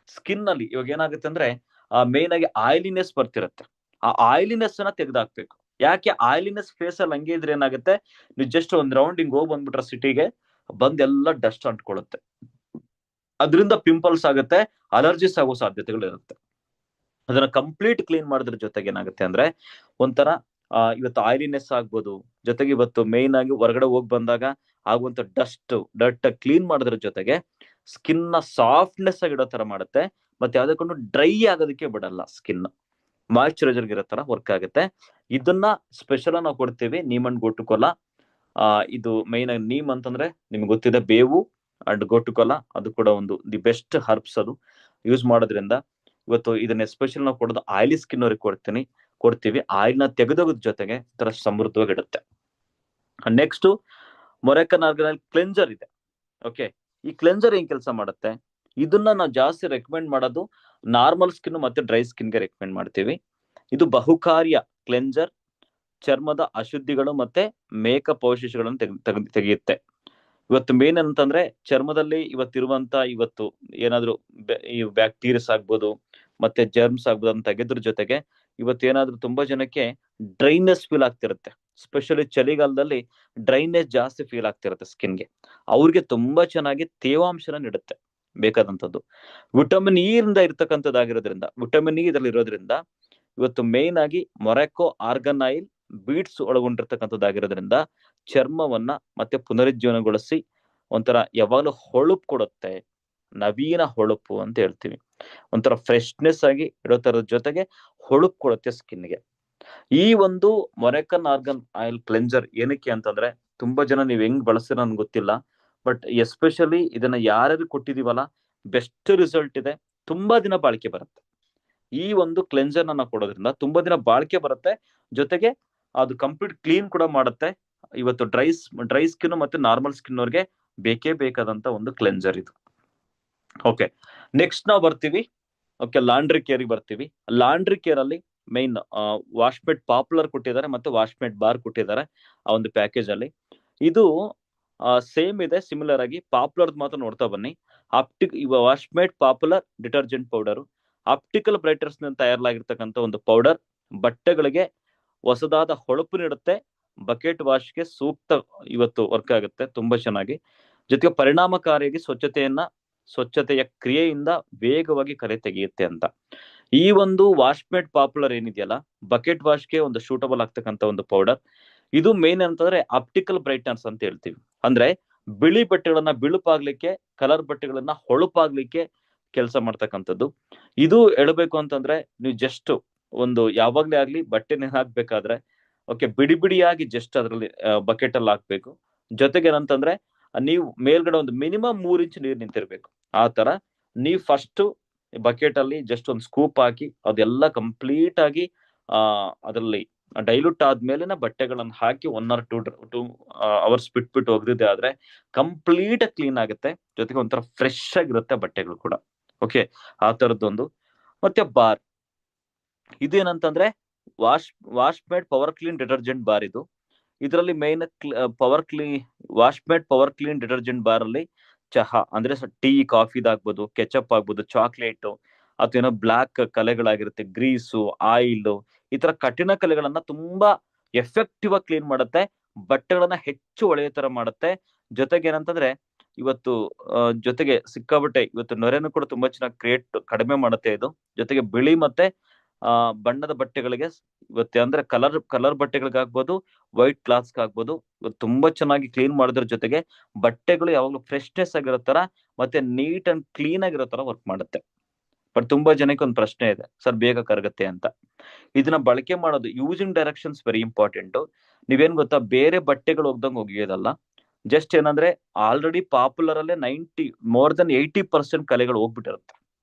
ಸ್ಕಿನ್ ಅಲ್ಲಿ ಇವಾಗ ಏನಾಗುತ್ತೆ ಅಂದ್ರೆ ಮೇನ್ ಆಗಿ ಆಯಿಲಿನೆಸ್ ಬರ್ತಿರತ್ತೆ. ಆ ಆಯಿಲಿನೆಸ್ ಅನ್ನ ತೆಗೆದಾಕ್ಬೇಕು. ಯಾಕೆ ಆಯಿಲಿನೆಸ್ ಫೇಸ್ ಅಲ್ಲಿ ಹಂಗೆ ಇದ್ರೆ ಏನಾಗುತ್ತೆ, ನೀವು ಜಸ್ಟ್ ಒಂದ್ ರೌಂಡ್ ಹಿಂಗ್ ಹೋಗಿ ಬಂದ್ಬಿಟ್ರೆ ಸಿಟಿಗೆ ಬಂದ್ ಎಲ್ಲ ಡಸ್ಟ್ ಅಂಟ್ಕೊಳ್ಳುತ್ತೆ, ಅದರಿಂದ ಪಿಂಪಲ್ಸ್ ಆಗುತ್ತೆ, ಅಲರ್ಜಿಸ್ ಆಗೋ ಸಾಧ್ಯತೆಗಳು ಇರುತ್ತೆ. ಅದನ್ನ ಕಂಪ್ಲೀಟ್ ಕ್ಲೀನ್ ಮಾಡೋದ್ರ ಜೊತೆಗೆ ಏನಾಗುತ್ತೆ ಅಂದ್ರೆ ಒಂಥರ ಇವತ್ತು ಆಯಿಲಿನೆಸ್ ಆಗ್ಬೋದು, ಜೊತೆಗೆ ಇವತ್ತು ಮೇನ್ ಆಗಿ ಹೊರಗಡೆ ಹೋಗಿ ಬಂದಾಗ ಆಗುವಂತ ಡಸ್ಟ್ ಕ್ಲೀನ್ ಮಾಡೋದ್ರ ಜೊತೆಗೆ ಸ್ಕಿನ್ ನ ಸಾಫ್ಟ್ನೆಸ್ ಆಗಿಡೋ ತರ ಮಾಡುತ್ತೆ, ಮತ್ತೆ ಯಾವ್ದಕ್ಕೊಂಡು ಡ್ರೈ ಆಗೋದಕ್ಕೆ ಬಿಡಲ್ಲ, ಸ್ಕಿನ್ ಮಾಯಿಶ್ಚರೈಸರ್ ಇರೋ ತರ ವರ್ಕ್ ಆಗುತ್ತೆ. ಇದನ್ನ ಸ್ಪೆಷಲ್ ನಾವು ಕೊಡ್ತೀವಿ, ನೀಮ್ ಅಂಡ್ ಗೋಟುಕೋಲಾ. ಇದು ಮೇನ್ ಆಗಿ ನೀಮ್ ಅಂತಂದ್ರೆ ನಿಮ್ಗೆ ಗೊತ್ತಿದೆ, ಬೇವು ಅಂಡ್ ಗೋಟುಕೋಲಾ ಅದು ಕೂಡ ಒಂದು ದಿ ಬೆಸ್ಟ್ ಹರ್ಬ್ಸ್. ಅದು ಯೂಸ್ ಮಾಡೋದ್ರಿಂದ ಇವತ್ತು ಇದನ್ನ ಎಸ್ಪೆಷಲ್ ನಾವು ಕೊಡೋದು ಆಯಿಲಿ ಸ್ಕಿನ್ ಅವ್ರಿಗೆ ಕೊಡ್ತೀವಿ. ಆಯಿಲ್ ನ ತೆಗೆದೋಗೋದ್ ಜೊತೆಗೆ ತರ ಸಮೃದ್ಧವಾಗಿಡುತ್ತೆ. ನೆಕ್ಸ್ಟ್ ಮೊರೆಕನ್ ಆರ್ಗನೈಲ್ ಕ್ಲೆನ್ಸರ್ ಇದೆ. ಓಕೆ, ಈ ಕ್ಲೆನ್ಸರ್ ಏನ್ ಕೆಲಸ ಮಾಡುತ್ತೆ? ಇದನ್ನ ನಾವು ಜಾಸ್ತಿ ರೆಕಮೆಂಡ್ ಮಾಡೋದು ನಾರ್ಮಲ್ ಸ್ಕಿನ್ ಮತ್ತೆ ಡ್ರೈ ಸ್ಕಿನ್ಗೆ ರೆಕಮೆಂಡ್ ಮಾಡ್ತೀವಿ. ಇದು ಬಹುಕಾರ್ಯ ಕ್ಲೆನ್ಸರ್, ಚರ್ಮದ ಅಶುದ್ಧಿಗಳು ಮತ್ತೆ ಮೇಕಪ್ ಅವಶೇಷಗಳನ್ನು ತೆಗೆಯುತ್ತೆ. ಇವತ್ತು ಮೇನ್ ಅಂತಂದ್ರೆ ಚರ್ಮದಲ್ಲಿ ಇವತ್ತು ಏನಾದ್ರು ಈ ಬ್ಯಾಕ್ಟೀರಿಯಾಸ್ ಆಗ್ಬೋದು ಮತ್ತೆ ಜರ್ಮ್ಸ್ ಆಗ್ಬೋದು ಅಂತ ತೆಗೆದ್ರ ಜೊತೆಗೆ ಇವತ್ತೇನಾದ್ರೂ ತುಂಬಾ ಜನಕ್ಕೆ ಡ್ರೈನೆಸ್ ಫೀಲ್ ಆಗ್ತಿರುತ್ತೆ, ಸ್ಪೆಷಲಿ ಚಳಿಗಾಲದಲ್ಲಿ ಡ್ರೈನೆಸ್ ಜಾಸ್ತಿ ಫೀಲ್ ಆಗ್ತಿರುತ್ತೆ ಸ್ಕಿನ್ಗೆ. ಅವ್ರಿಗೆ ತುಂಬಾ ಚೆನ್ನಾಗಿ ತೇವಾಂಶನ ನೀಡುತ್ತೆ ಬೇಕಾದಂಥದ್ದು. ವಿಟಮಿನ್ ಇ ಇಂದ ಇರ್ತಕ್ಕಂಥದ್ದಾಗಿರೋದ್ರಿಂದ, ವಿಟಮಿನ್ ಇ ಇದರಲ್ಲಿ ಇರೋದ್ರಿಂದ ಇವತ್ತು ಮೇನ್ ಆಗಿ ಮೊರೆಕೊ ಆರ್ಗನ್ ಆಯಿಲ್ ಬೀಟ್ಸ್ ಒಳಗೊಂಡಿರ್ತಕ್ಕಂಥದ್ದಾಗಿರೋದ್ರಿಂದ ಚರ್ಮವನ್ನ ಮತ್ತೆ ಪುನರುಜ್ಜೀವನಗೊಳಿಸಿ ಒಂಥರ ಯಾವಾಗಲೂ ಹೊಳಪು ಕೊಡುತ್ತೆ, ನವೀನ ಹೊಳಪು ಅಂತ ಹೇಳ್ತೀವಿ. ಒಂಥರ ಫ್ರೆಶ್ನೆಸ್ ಆಗಿ ಇಡೋ ತರದ ಜೊತೆಗೆ ಹೊಳಪು ಕೊಡುತ್ತೆ ಸ್ಕಿನ್ಗೆ. ಈ ಒಂದು ಮೊರೆಕನ್ ಆರ್ಗನ್ ಆಯಿಲ್ ಕ್ಲೆನ್ಸರ್ ಏನಕ್ಕೆ ಅಂತಂದ್ರೆ ತುಂಬಾ ಜನ ನೀವ್ ಹೆಂಗ್ ಬಳಸ್ತೀರ ನನ್ಗೆ ಗೊತ್ತಿಲ್ಲ, ಬಟ್ ಎಸ್ಪೆಷಲಿ ಇದನ್ನ ಯಾರ್ಯಾರು ಕೊಟ್ಟಿದೀವಲ್ಲ ಬೆಸ್ಟ್ ರಿಸಲ್ಟ್ ಇದೆ, ತುಂಬಾ ದಿನ ಬಾಳಿಕೆ ಬರುತ್ತೆ. ಈ ಒಂದು ಕ್ಲೆನ್ಸರ್ ನಾವು ಕೊಡೋದ್ರಿಂದ ತುಂಬಾ ದಿನ ಬಾಳಿಕೆ ಬರುತ್ತೆ, ಜೊತೆಗೆ ಅದು ಕಂಪ್ಲೀಟ್ ಕ್ಲೀನ್ ಕೂಡ ಮಾಡುತ್ತೆ. ಇವತ್ತು ಡ್ರೈ ಸ್ಕಿನ್ ಮತ್ತೆ ನಾರ್ಮಲ್ ಸ್ಕಿನ್ ಅವ್ರಿಗೆ ಬೇಕೇ ಬೇಕಾದಂತ ಒಂದು ಕ್ಲೆನ್ಸರ್ ಇದು. ಓಕೆ, ನೆಕ್ಸ್ಟ್ ನಾವು ಬರ್ತೀವಿ ಲಾಂಡ್ರಿ ಕೇರ್ ಬರ್ತೀವಿ. ಲಾಂಡ್ರಿ ಕೇರ್ ಅಲ್ಲಿ ಮೈನ್ ವಾಶ್ಮೇಟ್ ಪಾಪ್ಯುಲರ್ ಕೊಟ್ಟಿದ್ದಾರೆ ಮತ್ತೆ ವಾಶ್ಮೇಟ್ ಬಾರ್ ಕೊಟ್ಟಿದ್ದಾರೆ ಆ ಒಂದು ಪ್ಯಾಕೇಜ್ ಅಲ್ಲಿ. ಇದು ಸೇಮ್ ಇದೆ, ಸಿಮಿಲರ್ ಆಗಿ ಪಾಪ್ಯುಲರ್ ಮಾತ್ರ ನೋಡ್ತಾ ಬನ್ನಿ. ವಾಶ್ಮೇಟ್ ಪಾಪ್ಯುಲರ್ ಡಿಟರ್ಜೆಂಟ್ ಪೌಡರ್ ಆಪ್ಟಿಕಲ್ ಬ್ರೈಟರ್ಸ್ ನಿಂದ ತಯಾರಲಾಗಿರ್ತಕ್ಕಂಥ ಒಂದು ಪೌಡರ್, ಬಟ್ಟೆಗಳಿಗೆ ಹೊಸದಾದ ಹೊಳಪು ನೀಡುತ್ತೆ, ಬಕೆಟ್ ವಾಶ್ಗೆ ಸೂಕ್ತ ಇವತ್ತು ವರ್ಕ್ ಆಗುತ್ತೆ ತುಂಬಾ ಚೆನ್ನಾಗಿ. ಜೊತೆಗೆ ಪರಿಣಾಮಕಾರಿಯಾಗಿ ಸ್ವಚ್ಛತೆಯ ಕ್ರಿಯೆಯಿಂದ ವೇಗವಾಗಿ ಕಲೆ ತೆಗೆಯುತ್ತೆ ಅಂತ. ಈ ಒಂದು ವಾಶ್ಮೇಟ್ ಪಾಪ್ಯುಲರ್ ಏನಿದೆಯಲ್ಲ, ಬಕೆಟ್ ವಾಶ್ಗೆ ಒಂದು ಸೂಟಬಲ್ ಆಗ್ತಕ್ಕಂಥ ಒಂದು ಪೌಡರ್. ಇದು ಮೇನ್ ಅಂತಂದ್ರೆ ಆಪ್ಟಿಕಲ್ ಬ್ರೈಟ್ನರ್ಸ್ ಅಂತ ಹೇಳ್ತೀವಿ, ಅಂದ್ರೆ ಬಿಳಿ ಬಟ್ಟೆಗಳನ್ನ ಬಿಳುಪಾಗ್ಲಿಕ್ಕೆ, ಕಲರ್ ಬಟ್ಟೆಗಳನ್ನ ಹೊಳಪಾಗ್ಲಿಕ್ಕೆ ಕೆಲಸ ಮಾಡ್ತಕ್ಕಂಥದ್ದು. ಇದು ಹೇಳಬೇಕು ಅಂತಂದ್ರೆ ನೀವು ಜಸ್ಟ್ ಒಂದು ಯಾವಾಗ್ಲೇ ಆಗ್ಲಿ ಬಟ್ಟೆನ ಹಾಕ್ಬೇಕಾದ್ರೆ ಬಿಡಿ ಬಿಡಿಯಾಗಿ ಜಸ್ಟ್ ಅದರಲ್ಲಿ ಬಕೆಟ್ ಅಲ್ಲಿ ಹಾಕ್ಬೇಕು. ಜೊತೆಗೆ ಏನಂತಂದ್ರೆ ನೀವು ಮೇಲ್ಗಡೆ ಒಂದು ಮಿನಿಮಮ್ 3 ಇಂಚ್ ನೀರು ನಿಂತಿರ್ಬೇಕು. ಆ ತರ ನೀವು ಫಸ್ಟ್ ಬಕೆಟ್ ಅಲ್ಲಿ ಜಸ್ಟ್ ಒಂದು ಸ್ಕೂಪ್ ಹಾಕಿ ಅದೆಲ್ಲ ಕಂಪ್ಲೀಟ್ ಆಗಿ ಅದರಲ್ಲಿ ಡೈಲ್ಯೂಟ್ ಆದ್ಮೇಲೆ ಬಟ್ಟೆಗಳನ್ನ ಹಾಕಿ 1 or 2 ಅವರ್ಸ್ ಬಿಟ್ಬಿಟ್ಟು ಒಗೆದಿದೆ ಆದ್ರೆ ಕಂಪ್ಲೀಟ್ ಕ್ಲೀನ್ ಆಗುತ್ತೆ, ಜೊತೆಗೆ ಒಂಥರ ಫ್ರೆಶ್ ಆಗಿರುತ್ತೆ ಬಟ್ಟೆಗಳು ಕೂಡ. ಓಕೆ, ಆ ತರದ್ದೊಂದು. ಮತ್ತೆ ಬಾರ್ ಇದೇನಂತಂದ್ರೆ Washmate power clean detergent bar. ಇದರಲ್ಲಿ main Washmate power clean detergent bar ಅಲ್ಲಿ ಚಹಾ ಅಂದ್ರೆ ಟೀ, ಕಾಫಿದಾಗ್ಬೋದು, ಕೆಚಪ್ ಆಗ್ಬೋದು, ಚಾಕ್ಲೇಟ್ ಅಥವಾ ಏನೋ ಬ್ಲಾಕ್ ಕಲೆಗಳಾಗಿರುತ್ತೆ, ಗ್ರೀಸು, ಆಯಿಲ್, ಈ ತರ ಕಠಿಣ ಕಲೆಗಳನ್ನ ತುಂಬಾ ಎಫೆಕ್ಟಿವ್ ಆಗಿ ಕ್ಲೀನ್ ಮಾಡುತ್ತೆ, ಬಟ್ಟೆಗಳನ್ನ ಹೆಚ್ಚು ಒಳ್ಳೆಯ ತರ ಮಾಡುತ್ತೆ. ಜೊತೆಗೆ ಏನಂತಂದ್ರೆ ಜೊತೆಗೆ ಸಿಕ್ಕಾಬಟ್ಟೆ ಇವತ್ತು ನೊರೆನು ಕೂಡ ತುಂಬಾ ಚೆನ್ನಾಗಿ ಕಡಿಮೆ ಮಾಡುತ್ತೆ ಇದು. ಜೊತೆಗೆ ಬಿಳಿ ಮತ್ತೆ ಬಣ್ಣದ ಬಟ್ಟೆಗಳಿಗೆ ಇವತ್ತೆ ಅಂದ್ರೆ ಕಲರ್ ಬಟ್ಟೆಗಳಿಗೆ ಆಗ್ಬೋದು, ವೈಟ್ ಕ್ಲಾತ್ಸ್ ಆಗ್ಬೋದು, ಇವತ್ತು ತುಂಬಾ ಚೆನ್ನಾಗಿ ಕ್ಲೀನ್ ಮಾಡೋದ್ರ ಜೊತೆಗೆ ಬಟ್ಟೆಗಳು ಯಾವಾಗ್ಲೂ ಫ್ರೆಶ್ನೆಸ್ ಆಗಿರೋ ತರ ಮತ್ತೆ ನೀಟ್ ಅಂಡ್ ಕ್ಲೀನ್ ಆಗಿರೋ ತರ ವರ್ಕ್ ಮಾಡುತ್ತೆ. ಬಟ್ ತುಂಬಾ ಜನಕ್ಕೆ ಒಂದು ಪ್ರಶ್ನೆ ಇದೆ, ಸರ್ ಬೇಗ ಕರಗತ್ತೆ ಅಂತ. ಇದನ್ನ ಬಳಕೆ ಮಾಡೋದು ಯೂಸಿಂಗ್ ಡೈರೆಕ್ಷನ್ಸ್ ವೆರಿ ಇಂಪಾರ್ಟೆಂಟ್. ನೀವೇನ್ ಗೊತ್ತಾ, ಬೇರೆ ಬಟ್ಟೆಗಳು ಹೋಗ್ದಂಗೆ ಒಗೆಯೋದಲ್ಲ, ಜಸ್ಟ್ ಏನಂದ್ರೆ ಆಲ್ರೆಡಿ ಪಾಪ್ಯುಲರ್ ಅಲ್ಲೇ ಮೋರ್ ದನ್ 80% ಕಲೆಗಳು ಹೋಗ್ಬಿಟ್ಟಿರುತ್ತೆ.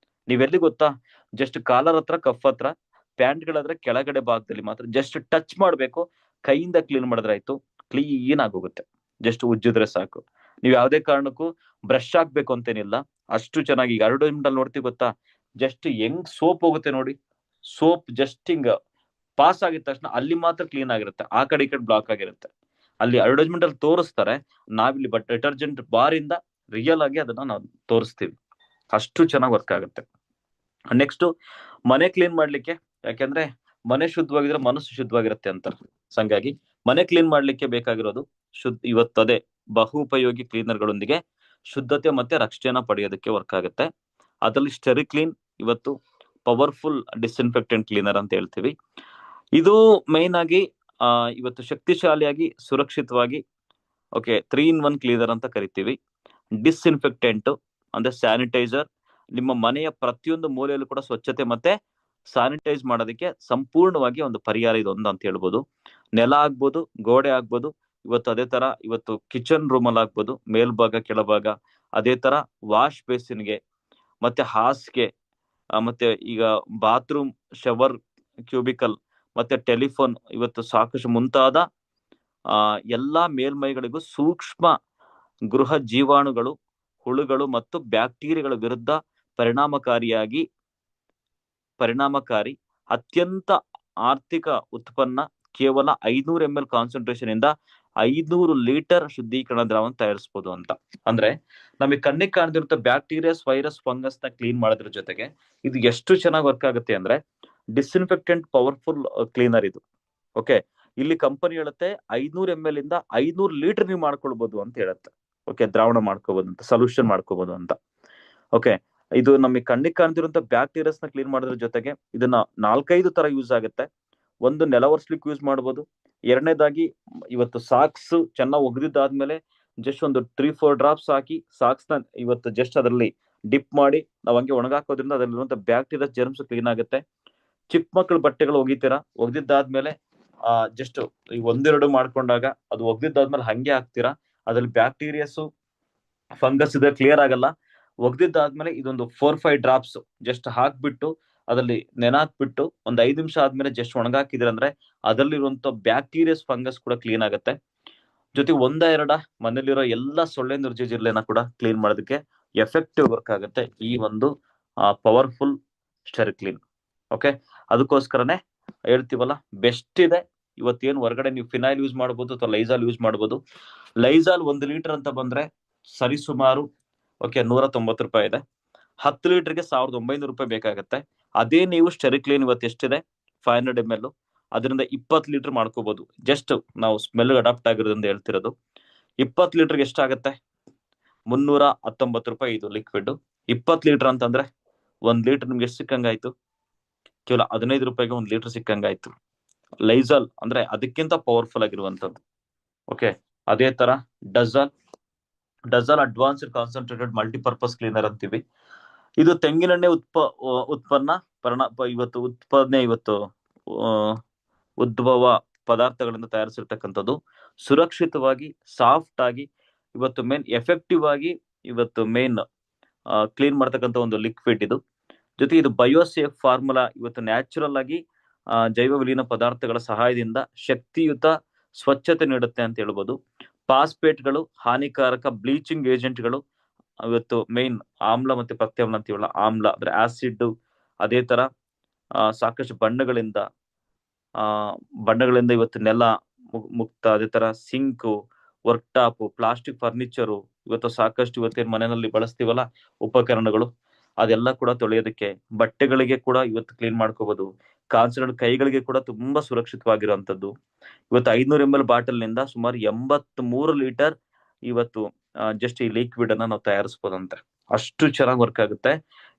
ನೀವೆಲ್ಲಿ ಗೊತ್ತಾ, ಜಸ್ಟ್ ಕಾಲರ್ ಹತ್ರ, ಕಫ್ ಹತ್ರ, ಪ್ಯಾಂಟ್ಗಳಾದ್ರೆ ಕೆಳಗಡೆ ಭಾಗದಲ್ಲಿ ಮಾತ್ರ ಜಸ್ಟ್ ಟಚ್ ಮಾಡ್ಬೇಕು, ಕೈಯಿಂದ ಕ್ಲೀನ್ ಮಾಡಿದ್ರಾಯ್ತು, ಕ್ಲೀನ್ ಆಗೋಗುತ್ತೆ. ಜಸ್ಟ್ ಉಜ್ಜಿದ್ರೆ ಸಾಕು. ನೀವು ಯಾವ್ದೇ ಕಾರಣಕ್ಕೂ ಬ್ರಷ್ ಹಾಕ್ಬೇಕು ಅಂತೇನಿಲ್ಲ, ಅಷ್ಟು ಚೆನ್ನಾಗಿ. ಈಗ ಅಡ್ವರ್ಟೈಸ್ಮೆಂಟ್ ಅಲ್ಲಿ ನೋಡ್ತೀವಿ ಗೊತ್ತಾ, ಜಸ್ಟ್ ಹೆಂಗ್ ಸೋಪ್ ಹೋಗುತ್ತೆ ನೋಡಿ, ಸೋಪ್ ಜಸ್ಟ್ ಹಿಂಗ ಪಾಸ್ ಆಗಿದ ತಕ್ಷಣ ಅಲ್ಲಿ ಮಾತ್ರ ಕ್ಲೀನ್ ಆಗಿರುತ್ತೆ, ಆ ಕಡೆ ಈ ಕಡೆ ಬ್ಲಾಕ್ ಆಗಿರುತ್ತೆ. ಅಲ್ಲಿ ಅಡ್ವರ್ಟೈಸ್ಮೆಂಟ್ ಅಲ್ಲಿ ತೋರಿಸ್ತಾರೆ, ನಾವಿಲ್ಲಿ ಬಟ್ ಡಿಟರ್ಜೆಂಟ್ ಬಾರ್ ಇಂದ ರಿಯಲ್ ಆಗಿ ಅದನ್ನ ನಾವು ತೋರಿಸ್ತೀವಿ, ಅಷ್ಟು ಚೆನ್ನಾಗಿ ವರ್ಕ್ ಆಗುತ್ತೆ. ನೆಕ್ಸ್ಟ್ ಮನೆ ಕ್ಲೀನ್ ಮಾಡ್ಲಿಕ್ಕೆ, ಯಾಕೆಂದ್ರೆ ಮನೆ ಶುದ್ಧವಾಗಿದ್ರೆ ಮನಸ್ಸು ಶುದ್ಧವಾಗಿರುತ್ತೆ ಅಂತ. ಹಂಗಾಗಿ ಮನೆ ಕ್ಲೀನ್ ಮಾಡ್ಲಿಕ್ಕೆ ಬೇಕಾಗಿರೋದು ಇವತ್ತದೇ ಬಹು ಉಪಯೋಗಿ ಕ್ಲೀನರ್ಗಳೊಂದಿಗೆ ಶುದ್ಧತೆ ಮತ್ತೆ ರಕ್ಷಣೆಯನ್ನ ಪಡೆಯೋದಕ್ಕೆ ವರ್ಕ್ ಆಗುತ್ತೆ. ಅದರಲ್ಲಿ ಸ್ಟೆರಿಕ್ಲೀನ್ ಇವತ್ತು ಪವರ್ಫುಲ್ ಡಿಸ್ಇನ್ಫೆಕ್ಟೆಂಟ್ ಕ್ಲೀನರ್ ಅಂತ ಹೇಳ್ತೀವಿ. ಇದು ಮೈನ್ ಆಗಿ ಇವತ್ತು ಶಕ್ತಿಶಾಲಿಯಾಗಿ ಸುರಕ್ಷಿತವಾಗಿ, ಓಕೆ, 3-in-1 ಕ್ಲೀನರ್ ಅಂತ ಕರಿತೀವಿ. ಡಿಸ್ಇನ್ಫೆಕ್ಟೆಂಟ್ ಅಂದ್ರೆ ಸ್ಯಾನಿಟೈಸರ್, ನಿಮ್ಮ ಮನೆಯ ಪ್ರತಿಯೊಂದು ಮೂಲೆಯಲ್ಲೂ ಕೂಡ ಸ್ವಚ್ಛತೆ ಮತ್ತೆ ಸ್ಯಾನಿಟೈಸ್ ಮಾಡೋದಕ್ಕೆ ಸಂಪೂರ್ಣವಾಗಿ ಒಂದು ಪರಿಹಾರ ಇದೊಂದು ಅಂತ ಹೇಳ್ಬೋದು. ನೆಲ ಆಗ್ಬೋದು, ಗೋಡೆ ಆಗ್ಬೋದು, ಇವತ್ತು ಅದೇ ತರ ಇವತ್ತು ಕಿಚನ್ ರೂಮ್ ಅಲ್ಲಿ ಆಗ್ಬೋದು, ಮೇಲ್ಭಾಗ ಕೆಳಭಾಗ, ಅದೇ ತರ ವಾಶ್ ಬೇಸಿನ್ಗೆ, ಮತ್ತೆ ಹಾಸ್ಗೆ, ಮತ್ತೆ ಈಗ ಬಾತ್ರೂಮ್, ಶವರ್ ಕ್ಯೂಬಿಕಲ್, ಮತ್ತೆ ಟೆಲಿಫೋನ್, ಇವತ್ತು ಸಾಕಷ್ಟು ಮುಂತಾದ ಎಲ್ಲಾ ಮೇಲ್ಮೈಗಳಿಗೂ ಸೂಕ್ಷ್ಮ ಗೃಹ ಜೀವಾಣುಗಳು, ಹುಳುಗಳು ಮತ್ತು ಬ್ಯಾಕ್ಟೀರಿಯಾಗಳ ವಿರುದ್ಧ ಪರಿಣಾಮಕಾರಿ ಅತ್ಯಂತ ಆರ್ಥಿಕ ಉತ್ಪನ್ನ, ಕೇವಲ 500 ml ಕಾನ್ಸಂಟ್ರೇಷನ್ ಇಂದ 500 ಲೀಟರ್ ಶುದ್ಧೀಕರಣ ದ್ರಾವಣ ತಯಾರಿಸಬಹುದು ಅಂತ. ಅಂದ್ರೆ ನಮಗೆ ಕಣ್ಣಿಗೆ ಕಾಣದಿರುತ್ತ ಬ್ಯಾಕ್ಟೀರಿಯಾಸ್, ವೈರಸ್, ಫಂಗಸ್ ನ ಕ್ಲೀನ್ ಮಾಡೋದ್ರ ಜೊತೆಗೆ ಇದು ಎಷ್ಟು ಚೆನ್ನಾಗಿ ವರ್ಕ್ ಆಗುತ್ತೆ ಅಂದ್ರೆ ಡಿಸ್ಇನ್ಫೆಕ್ಟೆಂಟ್ ಪವರ್ಫುಲ್ ಕ್ಲೀನರ್ ಇದು. ಓಕೆ, ಇಲ್ಲಿ ಕಂಪನಿ ಹೇಳುತ್ತೆ 500 ml ಇಂದ 500 ಲೀಟರ್ ನೀವು ಮಾಡ್ಕೊಳ್ಬಹುದು ಅಂತ ಹೇಳುತ್ತೆ. ಓಕೆ, ದ್ರಾವಣ ಮಾಡ್ಕೋಬಹುದು ಅಂತ, ಸೊಲ್ಯೂಷನ್ ಮಾಡ್ಕೋಬಹುದು ಅಂತ. ಓಕೆ, ಇದು ನಮಗೆ ಕಣ್ಣಿಗೆ ಕಾಣ್ತಿರುವಂತ ಬ್ಯಾಕ್ಟೀರಿಯಾಸ್ ನ ಕ್ಲೀನ್ ಮಾಡೋದ್ರ ಜೊತೆಗೆ ಇದನ್ನ 4-5 ತರ ಯೂಸ್ ಆಗುತ್ತೆ. ಒಂದು, ನೆಲ ಒರೆಸ್ಲಿಕ್ಕೆ ಯೂಸ್ ಮಾಡಬಹುದು. ಎರಡನೇದಾಗಿ ಇವತ್ತು ಸಾಕ್ಸ್ ಚೆನ್ನಾಗಿ ಒಗೆದಿದ್ದಾದ್ಮೇಲೆ ಜಸ್ಟ್ ಒಂದು 3-4 ಡ್ರಾಪ್ಸ್ ಹಾಕಿ ಸಾಕ್ಸ್ ನ ಇವತ್ತು ಜಸ್ಟ್ ಅದರಲ್ಲಿ ಡಿಪ್ ಮಾಡಿ ನಾವು ಹಂಗೆ ಒಣಗಾಕೋದ್ರಿಂದ ಅದರಲ್ಲಿರುವಂತ ಬ್ಯಾಕ್ಟೀರಿಯಾ, ಜರ್ಮ್ಸ್ ಕ್ಲೀನ್ ಆಗುತ್ತೆ. ಚಿಕ್ಕ ಮಕ್ಕಳ ಬಟ್ಟೆಗಳು ಒಗಿತೀರಾ, ಒಗೆದಿದ್ದಾದ್ಮೇಲೆ ಜಸ್ಟ್ ಒಂದೆರಡು ಮಾಡ್ಕೊಂಡಾಗ ಅದು ಒಗೆದಿದ್ದಾದ್ಮೇಲೆ ಹಂಗೆ ಹಾಕ್ತೀರಾ, ಅದ್ರಲ್ಲಿ ಬ್ಯಾಕ್ಟೀರಿಯಾಸ್, ಫಂಗಸ್ ಇದೆ ಕ್ಲಿಯರ್ ಆಗಲ್ಲ. ಒಗ್ದಿದ್ದಾದ್ಮೇಲೆ ಇದೊಂದು 4-5 ಡ್ರಾಪ್ಸ್ ಜಸ್ಟ್ ಹಾಕ್ಬಿಟ್ಟು ಅದರಲ್ಲಿ ನೆನಾಕ್ಬಿಟ್ಟು ಒಂದ್ 5 ನಿಮಿಷ ಆದ್ಮೇಲೆ ಜಸ್ಟ್ ಒಣಗಾಕಿದ್ರೆ ಅಂದ್ರೆ ಅದರಲ್ಲಿರುವಂತ ಬ್ಯಾಕ್ಟೀರಿಯಾಸ್, ಫಂಗಸ್ ಕೂಡ ಕ್ಲೀನ್ ಆಗುತ್ತೆ. ಜೊತೆಗೆ ಒಂದ-ಎರಡ ಮನೇಲಿರೋ ಎಲ್ಲ ಸೊಳ್ಳೆ ನಿರ್ಜೀರ್ಲೆನ ಕೂಡ ಕ್ಲೀನ್ ಮಾಡೋದಕ್ಕೆ ಎಫೆಕ್ಟಿವ್ ವರ್ಕ್ ಆಗುತ್ತೆ ಈ ಒಂದು ಪವರ್ಫುಲ್ ಸ್ಟೆರಿಕ್ಲೀನ್. ಓಕೆ, ಅದಕ್ಕೋಸ್ಕರನೇ ಹೇಳ್ತೀವಲ್ಲ, ಬೆಸ್ಟ್ ಇದೆ. ಇವತ್ತೇನು ಹೊರಗಡೆ ನೀವು ಫಿನೈಲ್ ಯೂಸ್ ಮಾಡ್ಬೋದು ಅಥವಾ ಲೈಜಾಲ್ ಯೂಸ್ ಮಾಡ್ಬೋದು. ಲೈಜಾಲ್ 1 ಲೀಟರ್ ಅಂತ ಬಂದ್ರೆ ಸರಿಸುಮಾರು ಓಕೆ 190 ರೂಪಾಯಿ ಇದೆ. 10 ಲೀಟರ್ಗೆ 1900 ರೂಪಾಯಿ ಬೇಕಾಗತ್ತೆ. ಅದೇ ನೀವು ಸ್ಟೆರಿಕ್ಲೀನ್ ಇವತ್ತು ಎಷ್ಟಿದೆ 500 ml, ಅದರಿಂದ 20 ಲೀಟರ್ ಮಾಡ್ಕೋಬಹುದು. ಜಸ್ಟ್ ನಾವು ಸ್ಮೆಲ್ ಅಡಾಪ್ಟ್ ಆಗಿರೋದ್ರಿಂದ ಹೇಳ್ತಿರೋದು. 20 ಲೀಟರ್ಗೆ ಎಷ್ಟಾಗತ್ತೆ? 319 ರೂಪಾಯಿ ಇದು ಲಿಕ್ವಿಡ್. 20 ಲೀಟರ್ ಅಂತಂದ್ರೆ 1 ಲೀಟರ್ ನಿಮ್ಗೆ ಎಷ್ಟು ಸಿಕ್ಕಂಗಾಯ್ತು? ಕೇವಲ 15 ರೂಪಾಯಿಗೆ 1 ಲೀಟರ್ ಸಿಕ್ಕಂಗಾಯ್ತು. ಲೈಜಾಲ್ ಅಂದ್ರೆ ಅದಕ್ಕಿಂತ ಪವರ್ಫುಲ್ ಆಗಿರುವಂತದ್ದು. ಓಕೆ, ಅದೇ ತರ ಡಜಾಲ್ ಅಡ್ವಾನ್ಸ್ಡ್ ಕಾನ್ಸಂಟ್ರೇಟೆಡ್ ಮಲ್ಟಿಪರ್ಪಸ್ ಕ್ಲೀನರ್ ಅಂತೀವಿ. ಇದು ತೆಂಗಿನೆಣ್ಣೆ ಉತ್ಪಾದನೆ ಉದ್ಭವ ಪದಾರ್ಥಗಳಿಂದ ತಯಾರಿಸಿರ್ತಕ್ಕಂಥದ್ದು. ಸುರಕ್ಷಿತವಾಗಿ, ಸಾಫ್ಟ್ ಆಗಿ, ಇವತ್ತು ಮೇನ್ ಎಫೆಕ್ಟಿವ್ ಆಗಿ ಮೇನ್ ಕ್ಲೀನ್ ಮಾಡ್ತಕ್ಕಂಥ ಒಂದು ಲಿಕ್ವಿಡ್ ಇದು. ಜೊತೆಗೆ ಇದು ಬಯೋಸೇಫ್ ಫಾರ್ಮುಲಾ, ಇವತ್ತು ನ್ಯಾಚುರಲ್ ಆಗಿ ಜೈವ ವಿಲೀನ ಪದಾರ್ಥಗಳ ಸಹಾಯದಿಂದ ಶಕ್ತಿಯುತ ಸ್ವಚ್ಛತೆ ನೀಡುತ್ತೆ ಅಂತ ಹೇಳ್ಬೋದು. ಪಾಸ್ಪೇಟ್ಗಳು, ಹಾನಿಕಾರಕ ಬ್ಲೀಚಿಂಗ್ ಏಜೆಂಟ್ಗಳು, ಇವತ್ತು ಮೇನ್ ಆಮ್ಲ ಮತ್ತೆ ಪ್ರತ್ಯಾಮ್ಲ ಅಂತೀವಲ್ಲ, ಆಮ್ಲ ಅಂದ್ರೆ ಆಸಿಡ್, ಅದೇ ತರ ಸಾಕಷ್ಟು ಬಣ್ಣಗಳಿಂದ ಇವತ್ತು ನೆಲ ಮುಕ್ತ, ಅದೇ ತರ sink, work top, plastic furniture, ಇವತ್ತು ಸಾಕಷ್ಟು ಇವತ್ತೇನು ಮನೆಯಲ್ಲಿ ಬಳಸ್ತೀವಲ್ಲ ಉಪಕರಣಗಳು, ಅದೆಲ್ಲ ಕೂಡ ತೊಳೆಯೋದಕ್ಕೆ, ಬಟ್ಟೆಗಳಿಗೆ ಕೂಡ ಇವತ್ತು ಕ್ಲೀನ್ ಮಾಡ್ಕೋಬಹುದು. ಕಾನ್ಸರ್ಟ್ ಕೈಗಳಿಗೆ ಕೂಡ ತುಂಬಾ ಸುರಕ್ಷಿತವಾಗಿರುವಂತದ್ದು. ಇವತ್ತು 500 ml ಬಾಟಲ್ ನಿಂದ ಸುಮಾರು 83 ಲೀಟರ್ ಇವತ್ತು ಜಸ್ಟ್ ಈ ಲಿಕ್ವಿಡ್ ಅನ್ನ ನಾವು ತಯಾರಿಸಬಹುದಂತೆ. ಅಷ್ಟು ಚೆನ್ನಾಗಿ ವರ್ಕ್ ಆಗುತ್ತೆ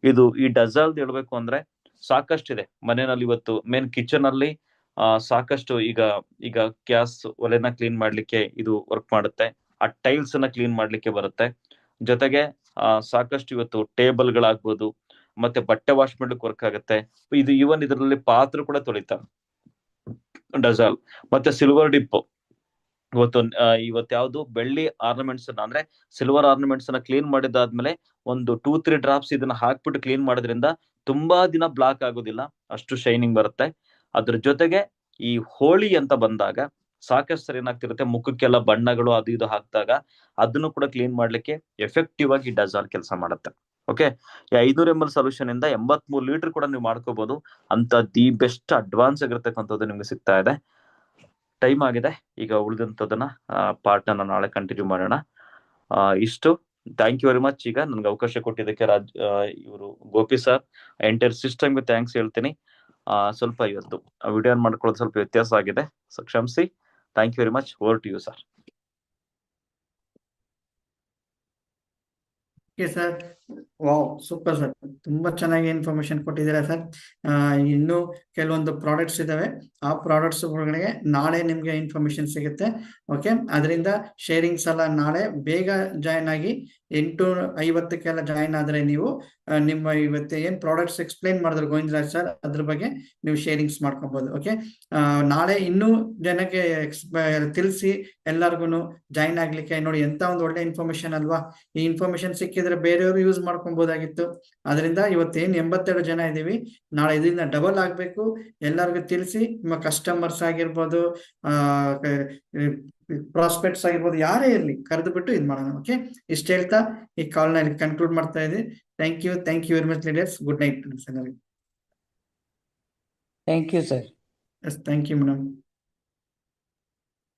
ಇದು. ಈ ಡಜಾಲ್ದು ಹೇಳ್ಬೇಕು ಅಂದ್ರೆ ಸಾಕಷ್ಟಿದೆ ಮನೆಯಲ್ಲಿ. ಇವತ್ತು ಮೇನ್ ಕಿಚನ್ ಅಲ್ಲಿ ಸಾಕಷ್ಟು ಈಗ ಗ್ಯಾಸ್ ಒಲೆನ ಕ್ಲೀನ್ ಮಾಡ್ಲಿಕ್ಕೆ ಇದು ವರ್ಕ್ ಮಾಡುತ್ತೆ. ಆ ಟೈಲ್ಸ್ ಅನ್ನ ಕ್ಲೀನ್ ಮಾಡ್ಲಿಕ್ಕೆ ಬರುತ್ತೆ. ಜೊತೆಗೆ ಸಾಕಷ್ಟು ಇವತ್ತು ಟೇಬಲ್ ಗಳಾಗ್ಬೋದು, ಮತ್ತೆ ಬಟ್ಟೆ ವಾಶ್ ಮಾಡ್ಲಿಕ್ಕೆ ವರ್ಕ್ ಆಗುತ್ತೆ ಇದು. ಈವನ್ ಇದರಲ್ಲಿ ಪಾತ್ರೆ ಕೂಡ ತೊಳಿತಾರೆ ಡಜಾಲ್. ಮತ್ತೆ ಸಿಲ್ವರ್ ಡಿಪ್ ಇವತ್ತು ಯಾವ್ದು ಬೆಳ್ಳಿ ಆರ್ನಮೆಂಟ್ಸ್ ಅಂದ್ರೆ ಸಿಲ್ವರ್ ಆರ್ನಮೆಂಟ್ಸ್ ನ ಕ್ಲೀನ್ ಮಾಡಿದಾದ್ಮೇಲೆ ಒಂದು 2-3 ಡ್ರಾಪ್ಸ್ ಇದನ್ನ ಹಾಕ್ಬಿಟ್ಟು ಕ್ಲೀನ್ ಮಾಡೋದ್ರಿಂದ ತುಂಬಾ ದಿನ ಬ್ಲಾಕ್ ಆಗೋದಿಲ್ಲ, ಅಷ್ಟು ಶೈನಿಂಗ್ ಬರುತ್ತೆ. ಅದ್ರ ಜೊತೆಗೆ ಈ ಹೋಳಿ ಅಂತ ಬಂದಾಗ ಸಾಕಷ್ಟು ಸರಿ ಏನಾಗ್ತಿರುತ್ತೆ, ಮುಖಕ್ಕೆಲ್ಲ ಬಣ್ಣಗಳು ಅದು ಇದು ಹಾಕಿದಾಗ ಅದನ್ನು ಕೂಡ ಕ್ಲೀನ್ ಮಾಡ್ಲಿಕ್ಕೆ ಎಫೆಕ್ಟಿವ್ ಆಗಿ ಡಜಾಲ್ ಕೆಲಸ ಮಾಡುತ್ತೆ. ಓಕೆ, 500 ml ಸೊಲ್ಯೂಷನ್ ಇಂದ 83 ಲೀಟರ್ ಕೂಡ ನೀವು ಮಾಡ್ಕೋಬಹುದು. ಅಂತ ದಿ ಬೆಸ್ಟ್ ಅಡ್ವಾನ್ಸ್ ಆಗಿರ್ತಕ್ಕಂಥದ್ದು ನಿಮ್ಗೆ ಸಿಗ್ತಾ ಇದೆ. ಟೈಮ್ ಆಗಿದೆ, ಈಗ ಉಳಿದಂಥದ್ದನ್ನ ಪಾರ್ಟ್ ಅನ್ನ ನಾಳೆ ಕಂಟಿನ್ಯೂ ಮಾಡೋಣ. ಇಷ್ಟು. Thank you very much. ಈಗ ನನ್ಗೆ ಅವಕಾಶ ಕೊಟ್ಟಿದ್ದಕ್ಕೆ ಇವರು ಗೋಪಿ ಸರ್, ಎಂಟೈರ್ ಸಿಸ್ಟಮ್ಗೆ ಥ್ಯಾಂಕ್ಸ್ ಹೇಳ್ತೀನಿ. ಸ್ವಲ್ಪ ಇವತ್ತು ವಿಡಿಯೋ ಮಾಡ್ಕೊಳ್ಳೋದು ಸ್ವಲ್ಪ ವ್ಯತ್ಯಾಸ ಆಗಿದೆ, ಸೊ ಕ್ಷಮಿಸಿ. Thank you very much. Over to you sir. Okay sir, wow, super sir, ತುಂಬಾ ಚೆನ್ನಾಗಿ ಇನ್ಫಾರ್ಮೇಶನ್ ಕೊಟ್ಟಿದ್ದೀರಾ ಸರ್. ಇನ್ನು ಕೆಲವೊಂದು ಪ್ರಾಡಕ್ಟ್ಸ್ ಇದಾವೆ, ಆ ಪ್ರಾಡಕ್ಟ್ಸ್ ಒಳಗಡೆ ನಾಳೆ ನಿಮ್ಗೆ ಇನ್ಫಾರ್ಮೇಶನ್ ಸಿಗುತ್ತೆ. ಓಕೆ, ಅದರಿಂದ ಶೇರಿಂಗ್ಸ್ ಎಲ್ಲ ನಾಳೆ ಬೇಗ ಜಾಯ್ನ್ ಆಗಿ 8:50 ಜಾಯ್ನ್ ಆದ್ರೆ ನೀವು ನಿಮ್ಮ ಇವತ್ತು ಏನ್ ಪ್ರಾಡಕ್ಟ್ಸ್ ಎಕ್ಸ್ಪ್ಲೈನ್ ಮಾಡಿದ್ರು ಗೋವಿಂದರಾಜ್ ಸರ್, ಅದ್ರ ಬಗ್ಗೆ ನೀವು ಶೇರಿಂಗ್ಸ್ ಮಾಡ್ಕೊಬಹುದು. ಓಕೆ, ನಾಳೆ ಇನ್ನೂ ಜನಕ್ಕೆ ತಿಳಿಸಿ ಎಲ್ಲರಿಗೂ ಜಾಯ್ನ್ ಆಗ್ಲಿಕ್ಕೆ. ನೋಡಿ, ಎಂತ ಒಂದು ಒಳ್ಳೆ ಇನ್ಫಾರ್ಮೇಶನ್ ಅಲ್ವಾ. ಈ ಇನ್ಫಾರ್ಮೇಶನ್ ಸಿಕ್ಕಿದ್ರೆ ಬೇರೆಯವರು ಯೂಸ್ ಮಾಡ್ಕೊಬಹುದಾಗಿತ್ತು. ಅದರಿಂದ ಇವತ್ತೇನು 82 ಜನ ಇದೀವಿ, ನಾಳೆ ಇದರಿಂದ ಡಬಲ್ ಆಗ್ಬೇಕು. ಎಲ್ಲರಿಗೂ ತಿಳಿಸಿ, ನಿಮ್ಮ ಕಸ್ಟಮರ್ಸ್ ಆಗಿರ್ಬೋದು, ಪ್ರಾಸ್ಪೆಕ್ಟ್ಸ್ ಆಗಿರ್ಬೋದು, ಯಾರೇ ಇರಲಿ ಕರೆದು ಬಿಟ್ಟು ಇದು ಮಾಡೋಣ. ಓಕೆ, ಇಷ್ಟು ಹೇಳ್ತಾ ಈ ಕಾಲ್ನ ಕನ್ಕ್ಲೂಡ್ ಮಾಡ್ತಾ ಇದ್ದೀನಿ. Thank you very much leaders. Good night. Thank you sir. Yes, thank you madam.